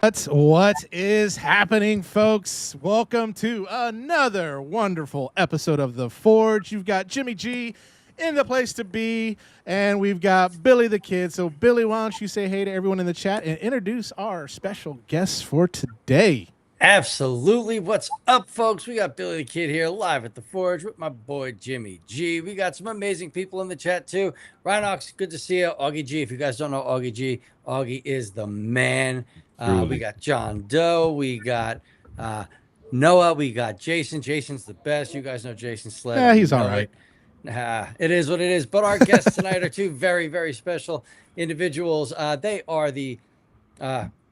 What is happening, folks? Welcome to another wonderful episode of The Forge. You've got Jimmy G in the place to be, and we've got Billy the Kid. So, Billy, why don't you say hey to everyone in the chat and introduce our special guests for today? Absolutely. What's up, folks? We got Billy the Kid here live at the Forge with my boy Jimmy G. We got some amazing people in the chat too. Rhinox, good to see you. Augie G. If you guys don't know Augie G, Augie is the man. We got John Doe. We got Noah. We got Jason. Jason's the best. You guys know Jason Sled. Yeah, I he's all know right. it. It is what it is. But our guests tonight are two very, very special individuals. They are the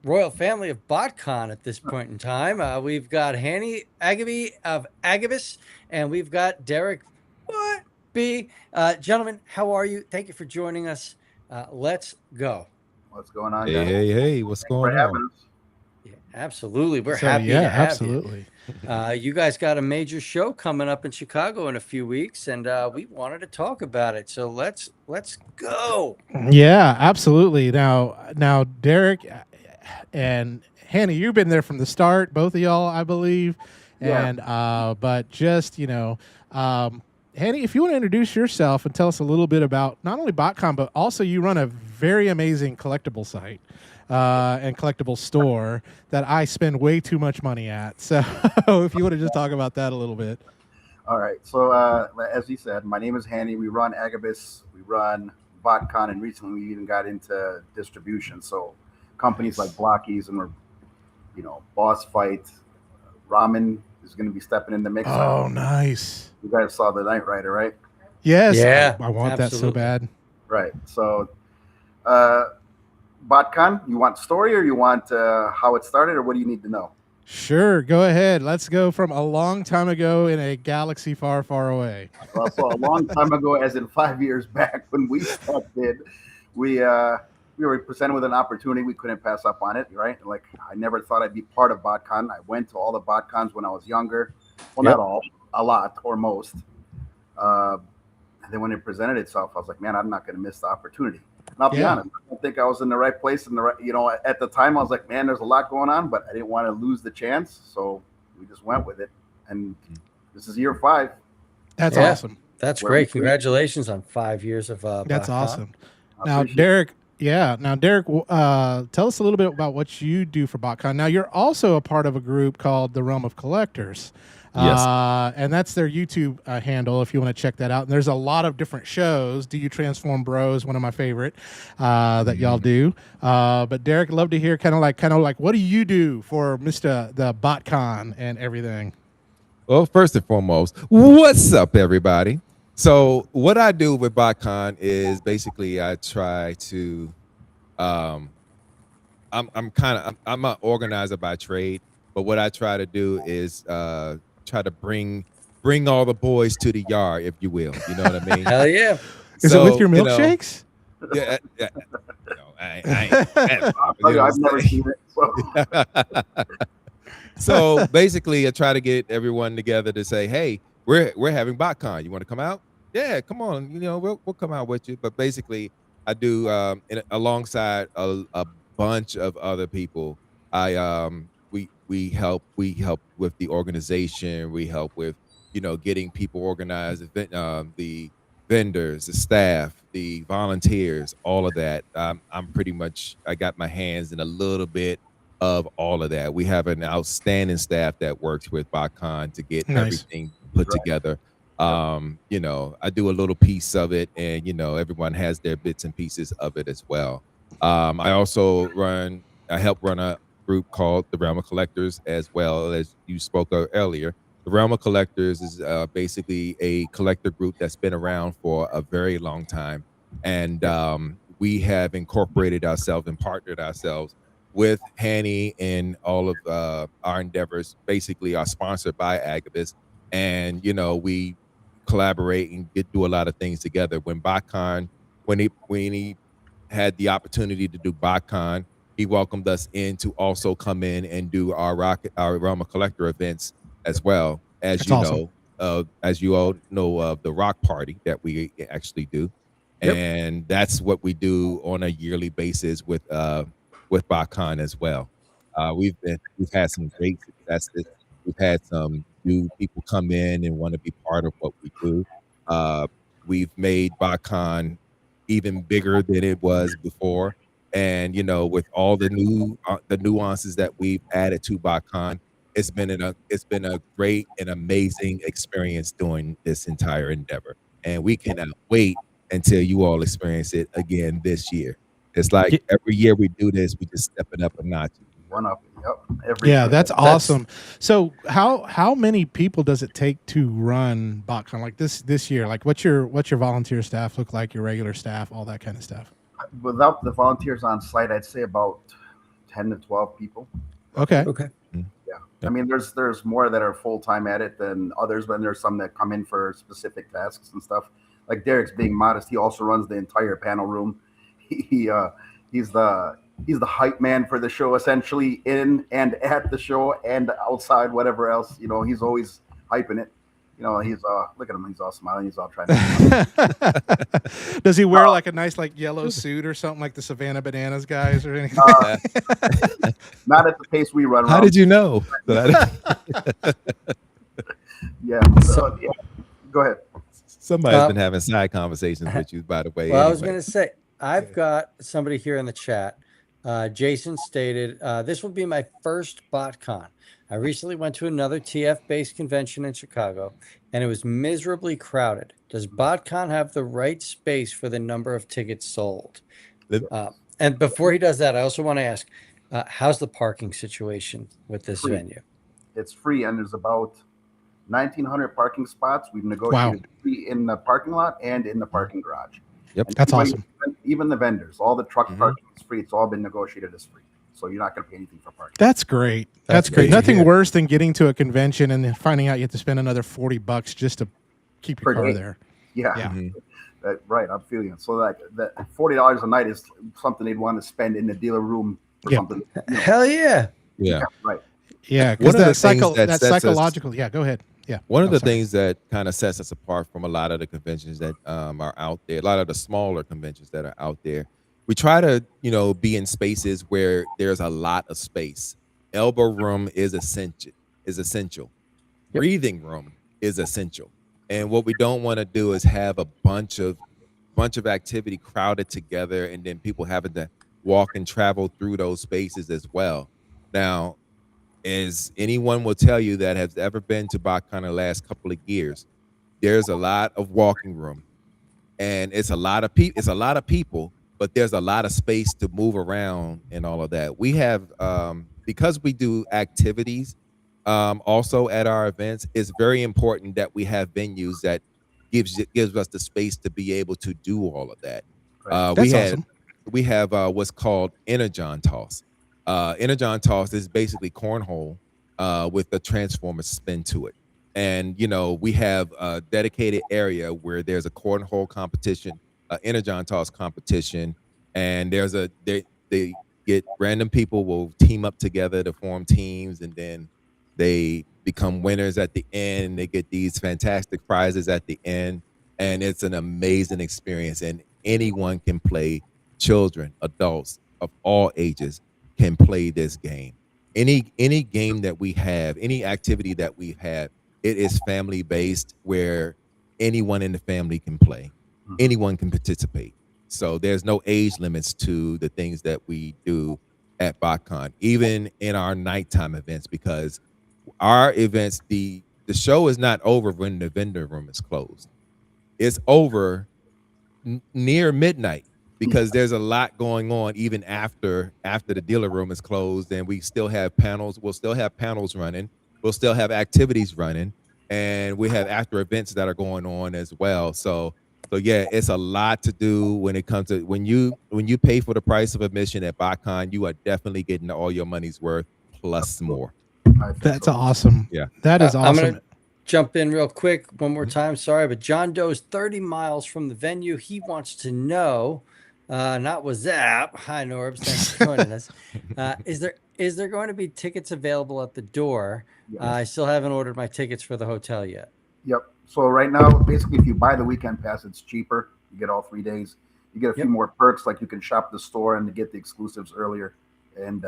royal family of Botcon at this point in time. We've got Hany Agayby of Agabus, and we've got Derek B. Gentlemen, how are you? Thank you for joining us. Let's go. What's going on, Hey, guys? hey, what's Thanks for going having on? us. Yeah, absolutely. We're So, happy yeah, to have absolutely. you. You guys got a major show coming up in Chicago in a few weeks, and we wanted to talk about it. So let's go. Yeah, absolutely. Now, Derek and Hannah, you've been there from the start, both of y'all, I believe. Yeah. And but just Hannah, if you want to introduce yourself and tell us a little bit about not only BotCon, but also you run a very amazing collectible site and collectible store that I spend way too much money at. So if you want to just talk about that a little bit. All right. So, as he said, my name is Hany. We run Agabus. We run Botcon, and recently we even got into distribution. So, companies like Blockies and we're, Boss Fight, Ramen is going to be stepping in the mix. Oh, nice. You guys saw the Night Rider, right? Yes. Yeah, I want that so absolutely. bad. Right. So, Botcon, you want story or you want how it started, or what do you need to know? Sure, go ahead. Let's go from a long time ago in a galaxy far, far away. Well, so a long time ago, as in 5 years back, when we started, we were presented with an opportunity. We couldn't pass up on it, right? Like, I never thought I'd be part of BotCon. I went to all the BotCons when I was younger. Well, Yep. not all, a lot or most. And then when it presented itself, I was like, man, I'm not going to miss the opportunity. And I'll be Yeah. honest, I don't think I was in the right place. In the right, at the time, I was like, man, there's a lot going on, but I didn't want to lose the chance. So we just went with it. And this is year 5. That's Yeah. awesome. That's Where great. we- Congratulations on 5 years of That's Botcon. awesome. I Now, appreciate it. Derek, tell us a little bit about what you do for BotCon. Now, you're also a part of a group called the Realm of Collectors. Yes. And that's their YouTube handle if you want to check that out. And there's a lot of different shows. Do You Transform Bros, one of my favorite that y'all do. But Derek, love to hear kind of like what do you do for Mr. the BotCon and everything? Well, first and foremost, what's up, everybody? So, what I do with BotCon is basically I try to, I'm an organizer by trade, but what I try to do is try to bring all the boys to the yard, if you will. You know what I mean? Hell yeah. Is it with your you know, milkshakes? Yeah, I I'll tell you, I've never seen it. So. So basically, I try to get everyone together to say, "Hey, we're having BotCon. You want to come out? Yeah, come on. We'll come out with you." But basically, I do alongside a bunch of other people. We help with the organization. We help with getting people organized. The vendors, the staff, the volunteers, all of that. I'm pretty much I got my hands in a little bit of all of that. We have an outstanding staff that works with BotCon to get Nice. everything put Right. together. I do a little piece of it, and everyone has their bits and pieces of it as well. I also help run a group called the Realm of Collectors, as well as you spoke of earlier. The Realm of Collectors is basically a collector group that's been around for a very long time, and we have incorporated ourselves and partnered ourselves with Hany, and all of our endeavors basically are sponsored by Agabus, and we collaborate and do a lot of things together. When he had the opportunity to do BotCon, he welcomed us in to also come in and do our Realm of Collector events as well. That's awesome. As you all know of the Rock Party that we actually do, Yep. and that's what we do on a yearly basis with BotCon as well. We've had some great successes. We've had some new people come in and want to be part of what we do. Uh, we've made Botcon even bigger than it was before, and with all the nuances that we've added to Botcon, it's been a great and amazing experience doing this entire endeavor, and we cannot wait until you all experience it again this year. It's like Ye- every year we do this, we just step it up a notch. One up. Yep. Every Yeah, year. that's awesome. So how many people does it take to run BotCon like this year? Like what's your volunteer staff look like, your regular staff, all that kind of stuff? Without the volunteers on site, I'd say about 10 to 12 people. Okay. Okay. Yeah. I mean, there's more that are full time at it than others, but there's some that come in for specific tasks and stuff. Like Derek's being modest, he also runs the entire panel room. He's the hype man for the show, essentially, in and at the show and outside, whatever else. He's always hyping it. He's look at him, he's all smiling, he's all trying to. Does he wear like a nice like yellow suit or something like the Savannah Bananas guys or anything? Not at the pace we run. How did you know? Yeah. So, yeah. Go ahead. Somebody's been having side conversations with you, by the way. Well, I was going to say, I've got somebody here in the chat. Jason stated, this will be my first BotCon. I recently went to another TF-based convention in Chicago, and it was miserably crowded. Does BotCon have the right space for the number of tickets sold? And before he does that, I also want to ask, how's the parking situation with this venue? It's free, and there's about 1,900 parking spots. We've negotiated free in the parking lot and in the parking garage. Yep, that's awesome. Even the vendors, all the truck parking is free. It's all been negotiated as free, so you're not going to pay anything for parking. That's great. That's great. Nothing worse than getting to a convention and then finding out you have to spend another $40 just to keep your car there. Yeah. Yeah. Right. I'm feeling it. So like that $40 a night is something they'd want to spend in the dealer room or something. Hell yeah. Yeah. Right. Yeah. Because One of the that things that psychological. Yeah. Go ahead. Yeah. One of the things that kind of sets us apart from a lot of the conventions that are out there, a lot of the smaller conventions that are out there, we try to, be in spaces where there's a lot of space. Elbow room is essential. Breathing room is essential. And what we don't want to do is have a bunch of activity crowded together and then people having to walk and travel through those spaces as well. Now, as anyone will tell you that has ever been to Botcon the last couple of years, there's a lot of walking room, and it's a lot of people, but there's a lot of space to move around and all of that. We have because we do activities also at our events. It's very important that we have venues that gives us the space to be able to do all of that. We have what's called Energon Toss. Energon Toss is basically cornhole with a transformer spin to it. And, we have a dedicated area where there's a cornhole competition, Energon Toss competition. And they get random people will team up together to form teams. And then they become winners at the end. They get these fantastic prizes at the end. And it's an amazing experience. And anyone can play. Children, adults of all ages can play this game. Any game that we have, any activity that we have, it is family based where anyone in the family can play. Anyone can participate. So there's no age limits to the things that we do at Botcon, even in our nighttime events, because our events, the show is not over when the vendor room is closed. It's over near midnight, because there's a lot going on even after the dealer room is closed, and we still have panels. We'll still have panels running. We'll still have activities running, and we have after events that are going on as well. So yeah, it's a lot to do when it comes to when you pay for the price of admission at Botcon, you are definitely getting all your money's worth plus more. That's awesome. Yeah, that is awesome. I'm gonna jump in real quick one more time. Sorry, but John Doe's 30 miles from the venue. He wants to know. Not WhatsApp. Hi, Norbs. Thanks for joining us. Is there going to be tickets available at the door? Yes. I still haven't ordered my tickets for the hotel yet. Yep. So right now, basically, if you buy the weekend pass, it's cheaper. You get all 3 days. You get a few more perks, like you can shop the store and get the exclusives earlier. And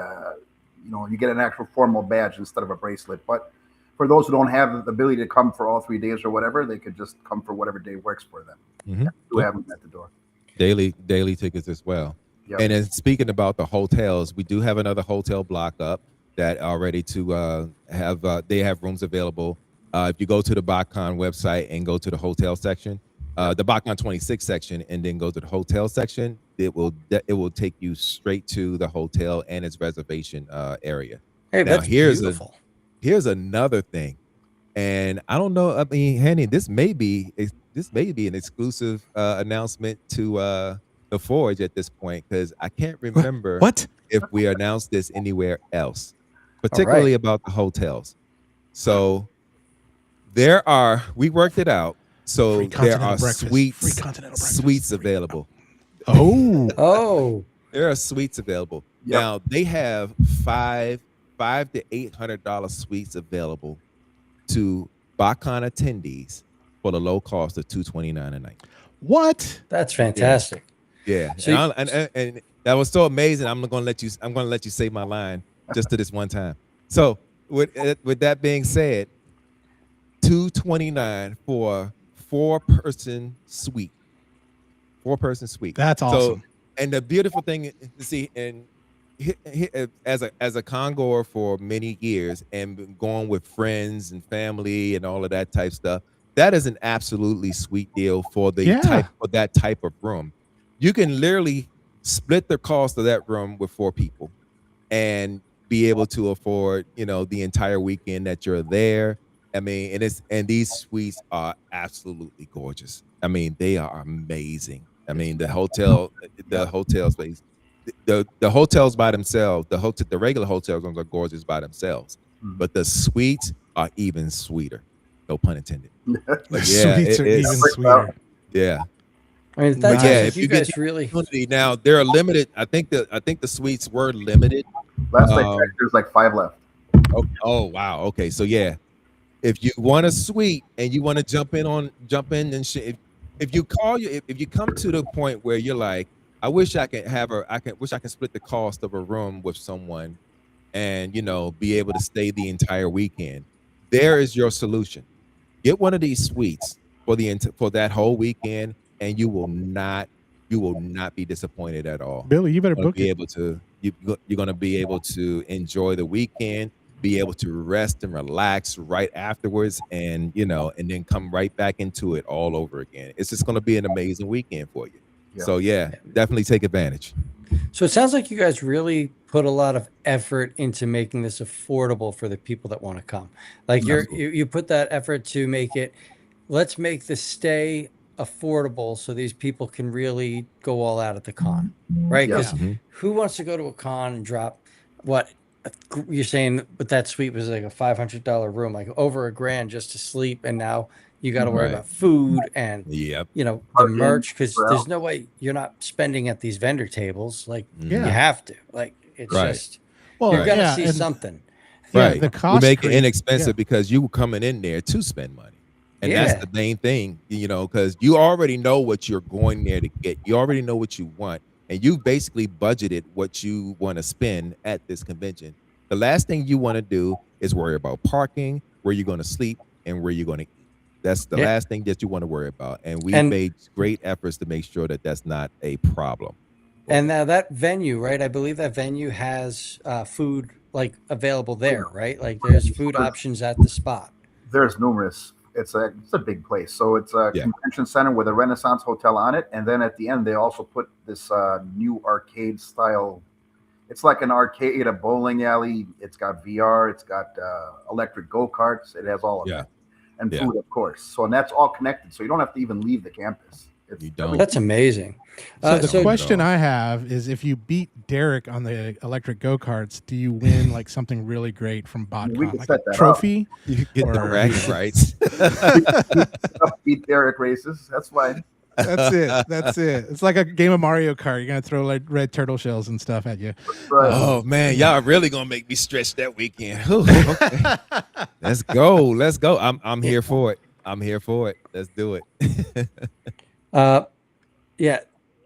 you get an actual formal badge instead of a bracelet. But for those who don't have the ability to come for all 3 days or whatever, they could just come for whatever day works for them. We have them at the door. Daily tickets as well. Yep. And then speaking about the hotels, we do have another hotel block up that are ready to have. They have rooms available. If you go to the Botcon website and go to the hotel section, the Botcon 26 section, and then go to the hotel section, it will take you straight to the hotel and its reservation area. Hey, Now, that's beautiful. Here's another thing, and I don't know. I mean, Hany, this may be an exclusive announcement to the Forge at this point, because I can't remember if we announced this anywhere else, particularly about the hotels. So we worked it out. So there are suites available. Oh, there are suites available. Yep. Now they have $500 to $800 suites available to Botcon attendees for the low cost of $229 a night. What? that's fantastic. Yeah. So and that was so amazing. I'm gonna let you say my line just to this one time. So with that being said, $229 for four-person suite. That's awesome. So, and the beautiful thing to see, and as a congoer for many years and been going with friends and family and all of that type stuff, that is an absolutely sweet deal for that type of room. You can literally split the cost of that room with 4 people and be able to afford, the entire weekend that you're there. I mean, and these suites are absolutely gorgeous. I mean, they are amazing. I mean, the hotel space, the hotels by themselves, the regular hotels are gorgeous by themselves, but the suites are even sweeter. No pun intended. The suites are even sweeter. Yeah. I mean, that's if you guys really now they're limited. I think the suites were limited. Last I checked, there's like 5 left. Oh wow. Okay, so yeah, if you want a suite and you want to jump in and shit, if you come to the point where you're like, I wish I could split the cost of a room with someone, and be able to stay the entire weekend. There is your solution. Get one of these suites for that whole weekend, and you will not be disappointed at all. Billy, you better book it. You're going to be able to enjoy the weekend, be able to rest and relax right afterwards, and and then come right back into it all over again. It's just going to be an amazing weekend for you. Yeah. So yeah, definitely take advantage. So it sounds like you guys really put a lot of effort into making this affordable for the people that want to come. Like you put that effort to make it, let's make the stay affordable so these people can really go all out at the con, right? Because who wants to go to a con and drop what you're saying with that suite was like a $500 room, like over $1,000 just to sleep, and now you got to worry about food and the merch, because there's no way you're not spending at these vendor tables. Like you have to. Like it's just you're gonna see something. Right. The cost you make it inexpensive because you were coming in there to spend money. And that's the main thing, because you already know what you're going there to get. You already know what you want. And you basically budgeted what you want to spend at this convention. The last thing you want to do is worry about parking, where you're going to sleep, and where you're going to eat. That's the last thing that you want to worry about. And we made great efforts to make sure that that's not a problem. And now that venue, right? I believe that venue has food like available there, right? Like there's food options at the spot. There's numerous. It's a big place. So it's a convention center with a Renaissance hotel on it. And then at the end, they also put this new arcade style. It's like an arcade, a bowling alley. It's got VR. It's got electric go-karts. It has all of that. And food, of course. So, and that's all connected. So you don't have to even leave the campus. You don't. That's amazing. So the question I have is, if you beat Derek on the electric go-karts, do you win like something really great from Botcon? We can like set a that trophy? You get the bragging rights. Beat Derek races. That's fine. That's it. It's like a game of Mario Kart. You're going to throw like red turtle shells and stuff at you. Right. Oh, man. Y'all really going to make me stretch that weekend. Okay. Let's go. I'm here for it. Let's do it. Yeah.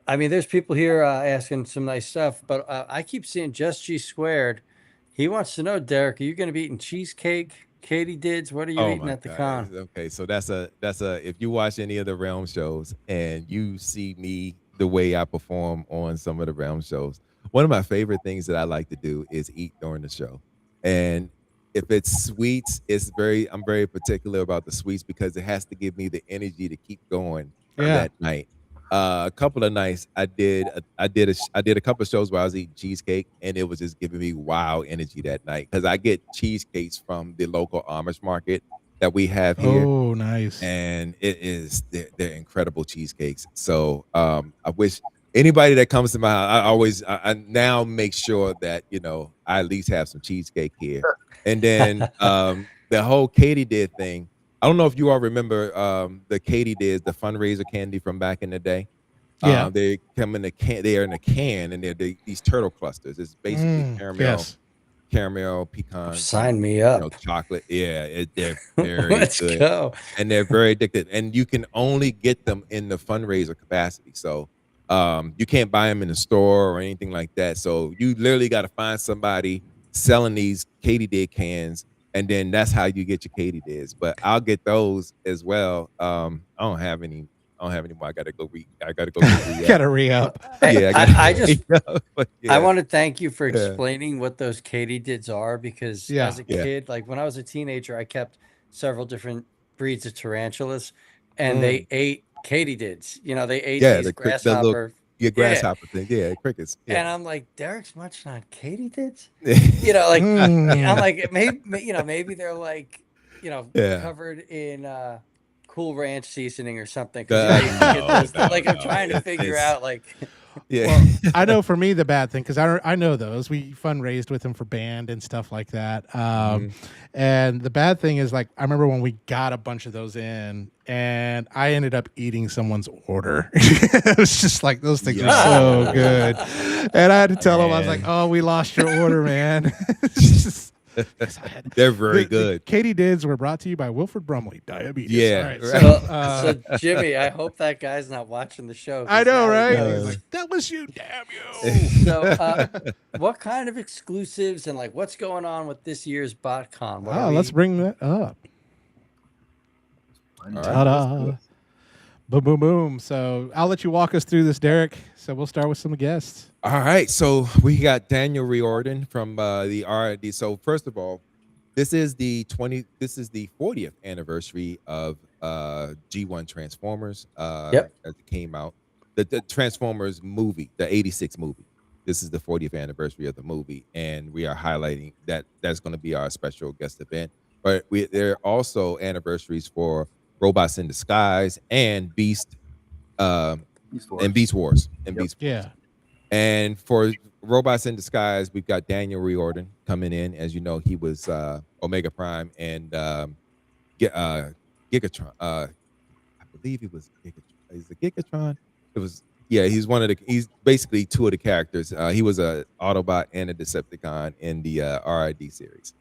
I mean, there's people here asking some nice stuff, but I keep seeing Just G Squared He wants to know, Derek, are you going to be eating cheesecake, katydids? What are you Oh eating my at the God. con? Okay, so that's a if you watch any of the Realm shows and you see me the way I perform on some of the Realm shows, one of my favorite things that I like to do is eat during the show. And if it's sweets, I'm very particular about the sweets because it has to give me the energy to keep going Yeah. that night. A couple of nights I did a couple of shows where I was eating cheesecake and it was just giving me wow energy that night because I get cheesecakes from the local Amish market that we have here, Oh, nice. and they're incredible cheesecakes. So I wish anybody that comes to my house, I now make sure that I at least have some cheesecake here. And then the whole katydid thing. I don't know if you all remember the katydids, the fundraiser candy from back in the day. Yeah. They come in a can. They are in a can, and these turtle clusters. It's basically Yes. caramel, pecans, and Sign me up. chocolate. Yeah, they're very Let's good, go. and they're very addictive. And you can only get them in the fundraiser capacity. So you can't buy them in the store or anything like that. So you literally got to find somebody selling these katydid cans, and then that's how you get your katydids. But I'll get those as well. I don't have any. I don't have any more. I gotta go get re-up. Gotta re-up. Hey, Yeah, I just but I yeah. want to thank you for Yeah. explaining what those katydids are because Yeah. as a Yeah. kid, like when I was a teenager, I kept several different breeds of tarantulas, and they ate katydids. They ate Yeah, these the little grasshopper. grasshopper thing. Yeah, crickets. And Yeah. I'm like, Derek's munching on katydids. Mm. I'm like, maybe they're like, Yeah. covered in Cool Ranch seasoning or something. No, I'm no, trying to figure it's- out like. Yeah. Well, I know for me the bad thing because I know those we fundraised with them for band and stuff like that. And the bad thing is like I remember when we got a bunch of those in, and I ended up eating someone's order. It was just like those things are so good, and I had to tell them I was like, "Oh, we lost your order, man." It's just- They're very the good. katydids were brought to you by Wilford Brumley, diabetes. Yeah, All right, right. So Jimmy, I hope that guy's not watching the show. 'cause I know, now he right? knows. He's like, that was you, damn you. So, what kind of exclusives and like what's going on with this year's Botcon? What are Let's we- bring that up. All right, Ta-da. let's do it. Boom, boom, boom. So I'll let you walk us through this, Derek. So we'll start with some guests. All right, so we got Daniel Riordan from the R&D. So first of all, this is the 40th anniversary of G1 Transformers. Yep. As it came out, the Transformers movie, the '86 movie. This is the 40th anniversary of the movie, and we are highlighting that. That's going to be our special guest event. But there are also anniversaries for Robots in Disguise and Beast Wars. Beast Wars. Yeah. And for Robots in Disguise, we've got Daniel Riordan coming in. As you know, he was Omega Prime and Gigatron. I believe he was Gigatron. Is it Gigatron? It was. Yeah, he's basically two of the characters. He was a Autobot and a Decepticon in the RID series.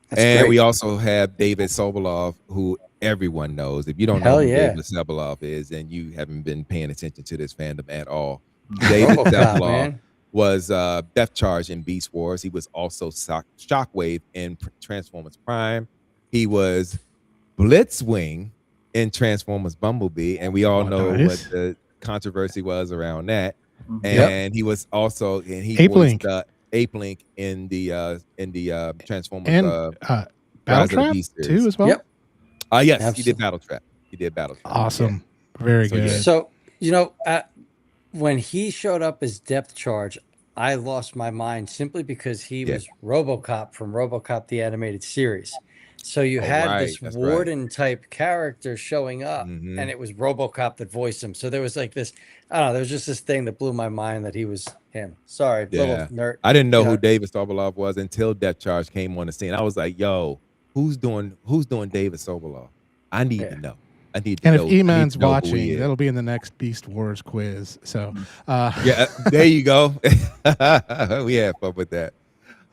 That's and great. we also have David Sobolov, who everyone knows. If you don't Hell know who yeah. David Sobolov is, then you haven't been paying attention to this fandom at all. David RoboCop, Sobolov man. was Death Charge in Beast Wars. He was also Shockwave in Transformers Prime. He was Blitzwing in Transformers Bumblebee, and we all know nice. what the controversy was around that. Mhm. And he was also he Ape-Link. voiced Ape-Link in the Transformers And Rise of the Battletrap Beast series. too as well. Yep. Yes, Absolutely. he did Battletrap. Awesome. Very So, good. yeah. So when he showed up as Depth Charge, I lost my mind simply because he Yeah. was RoboCop from RoboCop the animated series. So you had right, this that's right. Warden type character showing up, Mhm. and it was RoboCop that voiced him. So there was like this, I don't know, there was just this thing that blew my mind that he was him. Sorry, Yeah. little nerd. I didn't know you who David Sobolov was until Death Charge came on the scene. I was like, "Yo, who's doing David Sobolov? I need Yeah. to know. I need to And know. if I need Eman's to know who watching, he is." that'll be in the next Beast Wars quiz. So, Yeah, there you go. We had fun with that.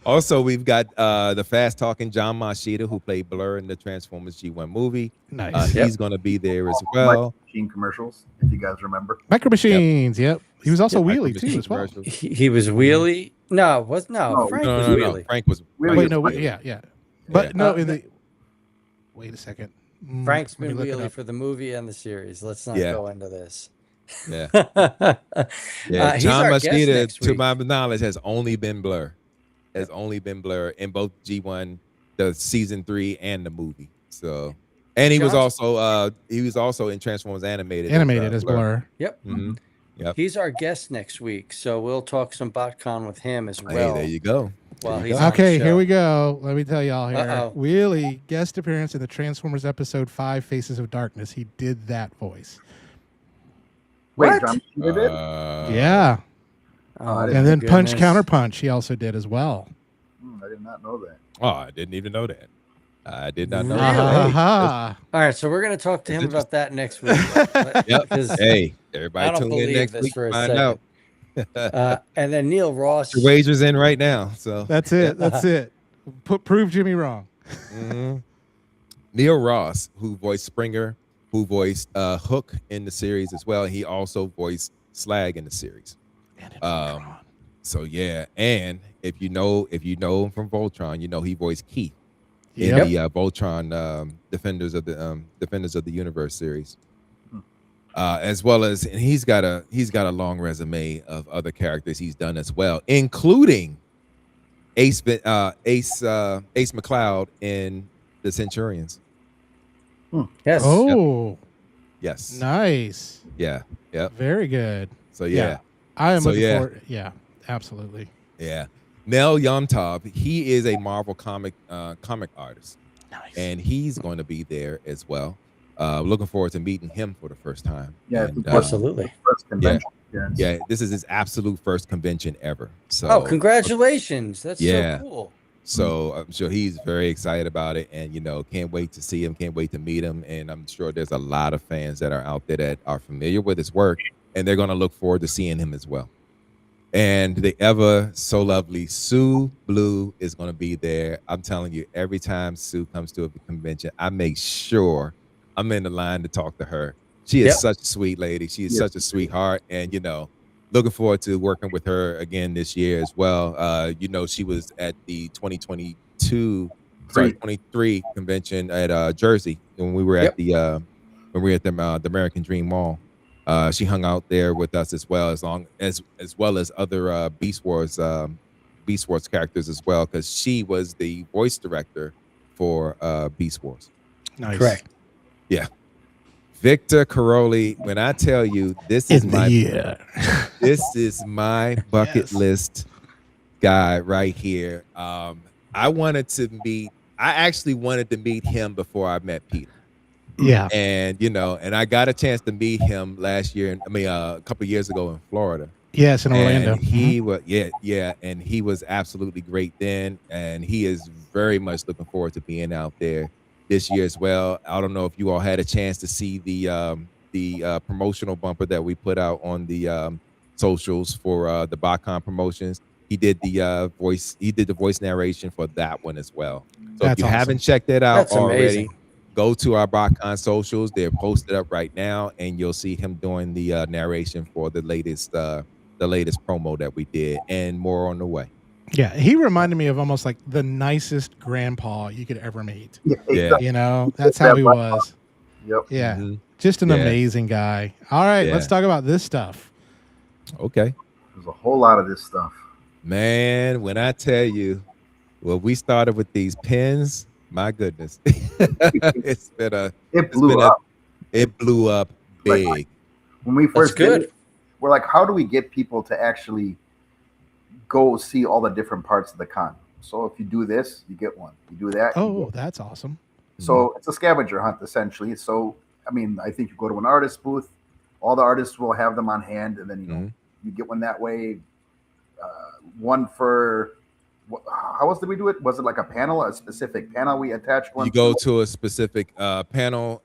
Also, we've got the fast talking John Machida, who played Blur in the Transformers G1 movie. nice. Yep. He's going to be there as well. Machine commercials, if you guys remember. Micro Machines. Yep. He was also Yep, Wheelie Micro too Machine as well. commercials. He was Wheelie. No, was no. No, Frank No, was no, no, no. Wheelie. Frank was. Wheelie Wait, is no, Wheelie. yeah. But Yeah. no, in the wait a second. Frank's Let me been look it Wheelie up. for the movie and the series. Let's not Yeah. go into this. Yeah. Yeah. He's John our guest Mosqueda, next to week. my knowledge, has only been Blur. Has only been Blur in both G1, the season 3, and the movie. So, and he was John's- also in Transformers animated. Animated as Blur. Yep. Mm-hmm. Yep. He's our guest next week, so we'll talk some Botcon with him as Hey, well. there you go. While There you he's go. on the Okay, here show. we go. Let me tell y'all here. Uh-oh. Wheelie, guest appearance in the Transformers episode 5, Faces of Darkness. He did that voice. Wait, What? John Cena did? Yeah. Oh, And then my Punch goodness. Counter Punch he also did as well. I did not know that. Oh, I didn't even know that. I did not know Really? that. Ha All right, so we're going to talk to him That's about that next week. Yep. Because Hey, I everybody don't tune in believe next this week for to a find second. out. And then Neil Ross. The wager's in right now. So That's it. That's it. Prove Jimmy wrong. Mhm. Neil Ross, who voiced Springer, who voiced Hook in the series as well. He also voiced Slag in the series. And in Um, Voltron. So yeah, and if you know him from Voltron, you know he voiced Keith Yep. in the Voltron Defenders of the Universe series. As well as, and he's got a long resume of other characters he's done as well, including Ace McCloud in the Centurions. Yes. Oh, Yes. nice. Yeah. Yep. Very good. So yeah. I am So, looking yeah. forward. Yeah, absolutely. Yeah. Nel Yomtov, he is a Marvel comic artist, Nice. and he's going to be there as well. Looking forward to meeting him for the first time. Yeah, And, it's Absolutely. First convention appearance. yeah, this is his absolute first convention ever. So, Oh, congratulations. That's Yeah. so cool. So I'm sure he's very excited about it, and can't wait to see him, can't wait to meet him, and I'm sure there's a lot of fans that are out there that are familiar with his work, and they're going to look forward to seeing him as well. And the ever so lovely Sue Blue is going to be there. I'm telling you, every time Sue comes to a convention, I make sure I'm in the line to talk to her. She is Yep. such a sweet lady. She is Yes. such a sweetheart, and looking forward to working with her again this year as well. She was at the 23 convention at Jersey when we were at the American Dream Mall. She hung out there with us as well as other Beast Wars characters as well, because she was the voice director for Beast Wars. Nice. Correct. Yeah. Victor Caroli, when I tell you this is In the my year. this is my bucket Yes. list guy right here. I actually wanted to meet him before I met Peter. Yeah. And and I got a chance to meet him last year, a couple of years ago in Florida. Yes, in Orlando. And he was and he was absolutely great then, and he is very much looking forward to being out there this year as well. I don't know if you all had a chance to see the promotional bumper that we put out on the socials for the Botcon promotions. He did the voice narration for that one as well. So That's if you awesome. haven't checked that out That's already, amazing. go to our Botcon socials. They're posted up right now, and you'll see him doing the narration for the latest promo that we did, and more on the way. Yeah, he reminded me of almost like the nicest grandpa you could ever meet. Yeah. That's how he was. Yep. Yeah, Mhm. just an Yeah. amazing guy. All right, Yeah. let's talk about this stuff. Okay. There's a whole lot of this stuff. Man, when I tell you, well, we started with these pins, my goodness. It Blew up. blew up big. Like, when we first good. did it, we're like, how do we get people to actually go see all the different parts of the con? So if you do this, you get one. You do that. you Oh, get- that's awesome. So it's a scavenger hunt essentially. So I think you go to an artist booth, all the artists will have them on hand, and then Mhm. you get one that way. One for how else did we do it? Was it like a specific panel we attached one? You go to a specific panel.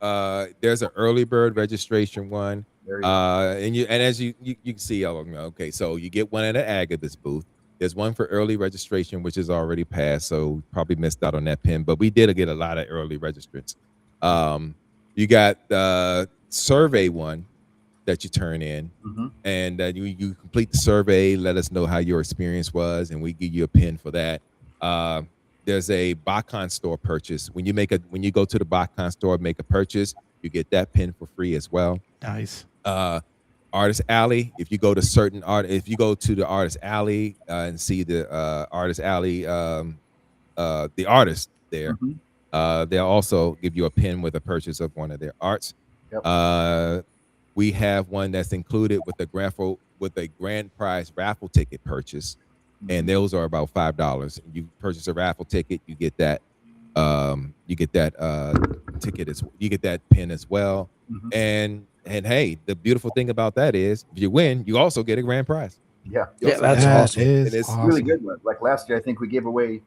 There's an early bird registration one. There you go. And as you can see, okay, so you get one at an Agaby's booth. There's one for early registration, which is already passed, so probably missed out on that pin. But we did get a lot of early registrants. You got the survey one, that you turn in, Mm-hmm. and you complete the survey. Let us know how your experience was, and we give you a pin for that. There's a Botcon store purchase. When you go to the Botcon store, make a purchase, you get that pin for free as well. Nice. Artist Alley. If you go to the Artist Alley and see the Artist Alley, the artist there, Mm-hmm. they'll also give you a pin with a purchase of one of their arts. Yep. We have one that's included with a grand prize raffle ticket purchase, and those are about $5. You purchase a raffle ticket, you get that ticket you get that pin as well. Mm-hmm. And hey, the beautiful thing about that is if you win, you also get a grand prize. Yeah. Yeah, that's That awesome. is And it's awesome. Really good one. Like last year, I think we gave away,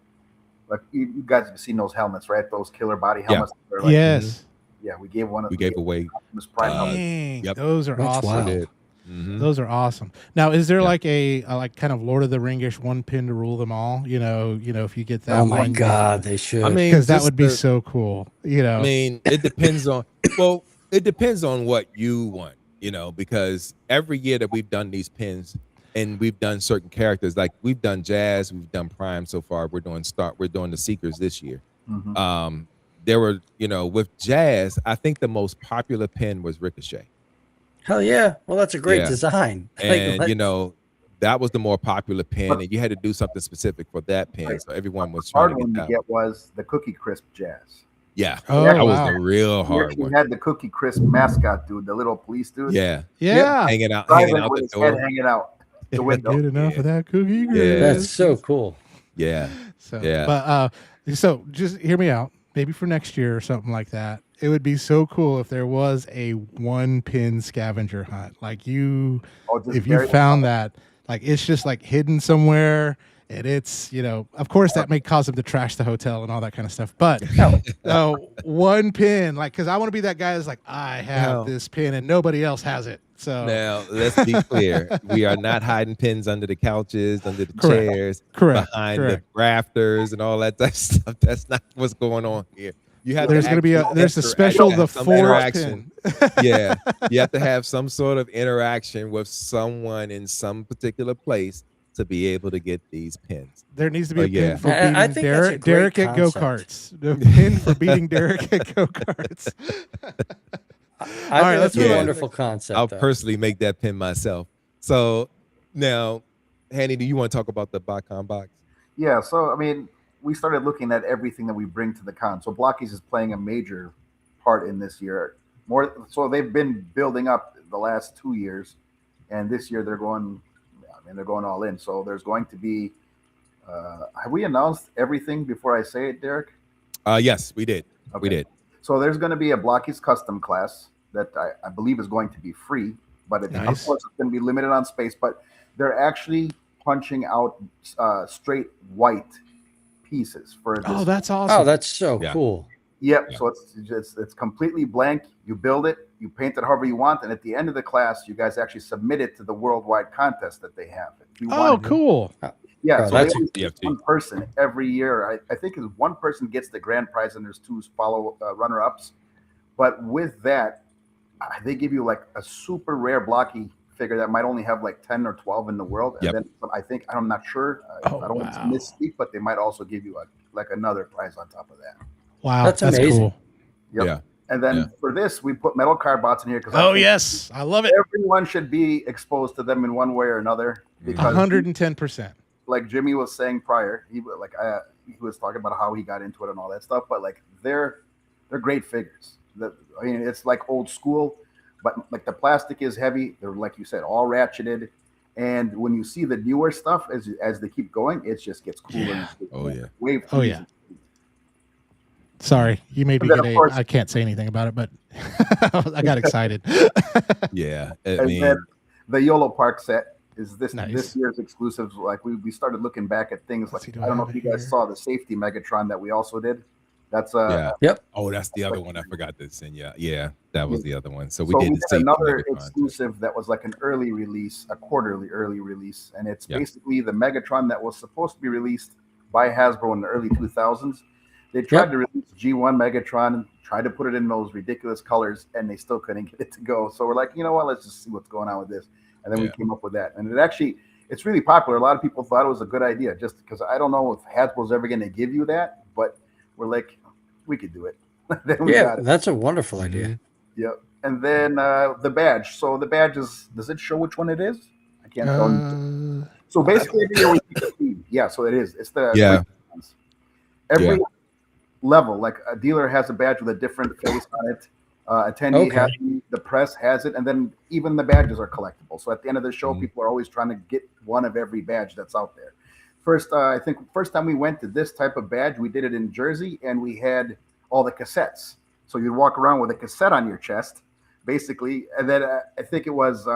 like you guys have seen those helmets, right? Those killer body helmets. They're like, Yes. Yeah, we gave one. We gave away. Optimus Prime helmet. Dang, Yep. those are That's awesome. wild. Those are awesome. Now, is there Yeah. like a like kind of Lord of the Ringish one pin to rule them all? You know, if you get that. Oh my one, God, they should. I mean, because that just would be so cool. I mean, it depends on. Well, it depends on what you want. Because every year that we've done these pins, and we've done certain characters, like we've done Jazz, we've done Prime so far. We're doing the Seekers this year. Mm-hmm. There were, with Jazz, I think the most popular pin was Ricochet. Hell yeah. Well, that's a great Yeah. design. And Like, that was the more popular pin, and you had to do something specific for that pin. Right. So everyone was trying Hard to one get to that. get was the Cookie Crisp Jazz. Yeah, Oh, that was wow. the real We hard actually one. had the Cookie Crisp mascot dude, the little police dude. Yeah, Yeah. hanging out Driving the with his door. head hanging out the window. Get enough Yeah. of that cookie. Yeah. Crisp. that's so cool. Yeah, So, Yeah. but so just hear me out. Maybe for next year or something like that. It would be so cool if there was a one pin scavenger hunt. Like if you found that, like it's just like hidden somewhere, and it's of course that may cause them to trash the hotel and all that kind of stuff. But one pin, like because I want to be that guy that's like I have No. this pin and nobody else has it. So Now let's be clear: we are not hiding pins under the couches, under the Correct. chairs, Correct. behind Correct. the rafters, and all that type of stuff. That's not what's going on here. You have There's to going to be actually there's a interact- special have the some fourth interaction. pin. Yeah, you have to have some sort of interaction with someone in some particular place to be able to get these pins. There needs to be a Oh, yeah. pin for I beating think that's a Derek great at go concept. karts. The pin for beating Derek at go karts. I right, think let's that's move a on. wonderful concept. I'll though. personally make that pin myself. So now, Hany, do you want to talk about the Botcon box? Yeah, so I mean, we started looking at everything that we bring to the con. So Blockies is playing a major part in this year. So they've been building up the last 2 years, and this year they're going all in. So there's going to be. Have we announced everything before I say it, Derek? Yes, we did. We Okay. did. So there's going to be a Blockies custom class that I believe is going to be free, but of Nice. course it's going to be limited on space. But they're actually punching out straight white pieces for this. Oh, that's awesome. Oh, that's so Yeah. cool. Yep. Yeah. So it's completely blank. You build it, you paint it however you want, and at the end of the class, you guys actually submit it to the worldwide contest that they have. If you oh, want- cool. Yeah. Bro, So they that's always a- pick one person every year. I think is one person gets the grand prize, and there's two runner-ups. But with that, they give you like a super rare blocky figure that might only have like 10 or 12 in the world. And Yep. then I'm not sure. Oh, I don't want wow. to misspeak, but they might also give you another prize on top of that. Wow, That's that's amazing. cool. Yep. Yeah. And then Yeah. for this, we put metal card bots in here because Oh yes, I love it. everyone should be exposed to them in one way or another. Because 110%. like Jimmy was saying prior, he was talking about how he got into it and all that stuff. But like they're great figures. It's like old school, but like the plastic is heavy. They're like you said, all ratcheted. And when you see the newer stuff as they keep going, it just gets cooler. Yeah. Oh, yeah. Wave. Oh, yeah. Sorry, you made me And then, get of course- I can't say anything about it, but I got excited. Yeah. I And mean, then the YOLO Park set is this Nice. year's exclusive. Like we started looking back at things Let's like see, do I don't I know have if it you guys here? saw the safety Megatron that we also did. That's yeah. Oh, that's the other one I forgot to send. Yeah, that was the other one. So we so did we the did safety another Megatron. exclusive that was like an early release, a quarterly early release, and it's Yeah. basically the Megatron that was supposed to be released by Hasbro in the early 2000s. They tried to release G1 Megatron, tried to put it in those ridiculous colors, and they still couldn't get it to go. So we're like, you know what? Let's just see what's going on with this. And then we came up with that. And it's really popular. A lot of people thought it was a good idea, just because I don't know if Hasbro's ever going to give you that, but we're like, we could do it. That's a wonderful idea. Yep. And then the badge. So the badge does it show which one it is? I can't tell you. So basically, every year we pick a theme. Yeah, so it is. It's the every level, like a dealer has a badge with a different face on it. Attendee has it, the press has it, and then even the badges are collectible. So at the end of the show, people are always trying to get one of every badge that's out there. I think first time we went to this type of badge, we did it in Jersey, and we had all the cassettes. So you'd walk around with a cassette on your chest, basically. And then I think it was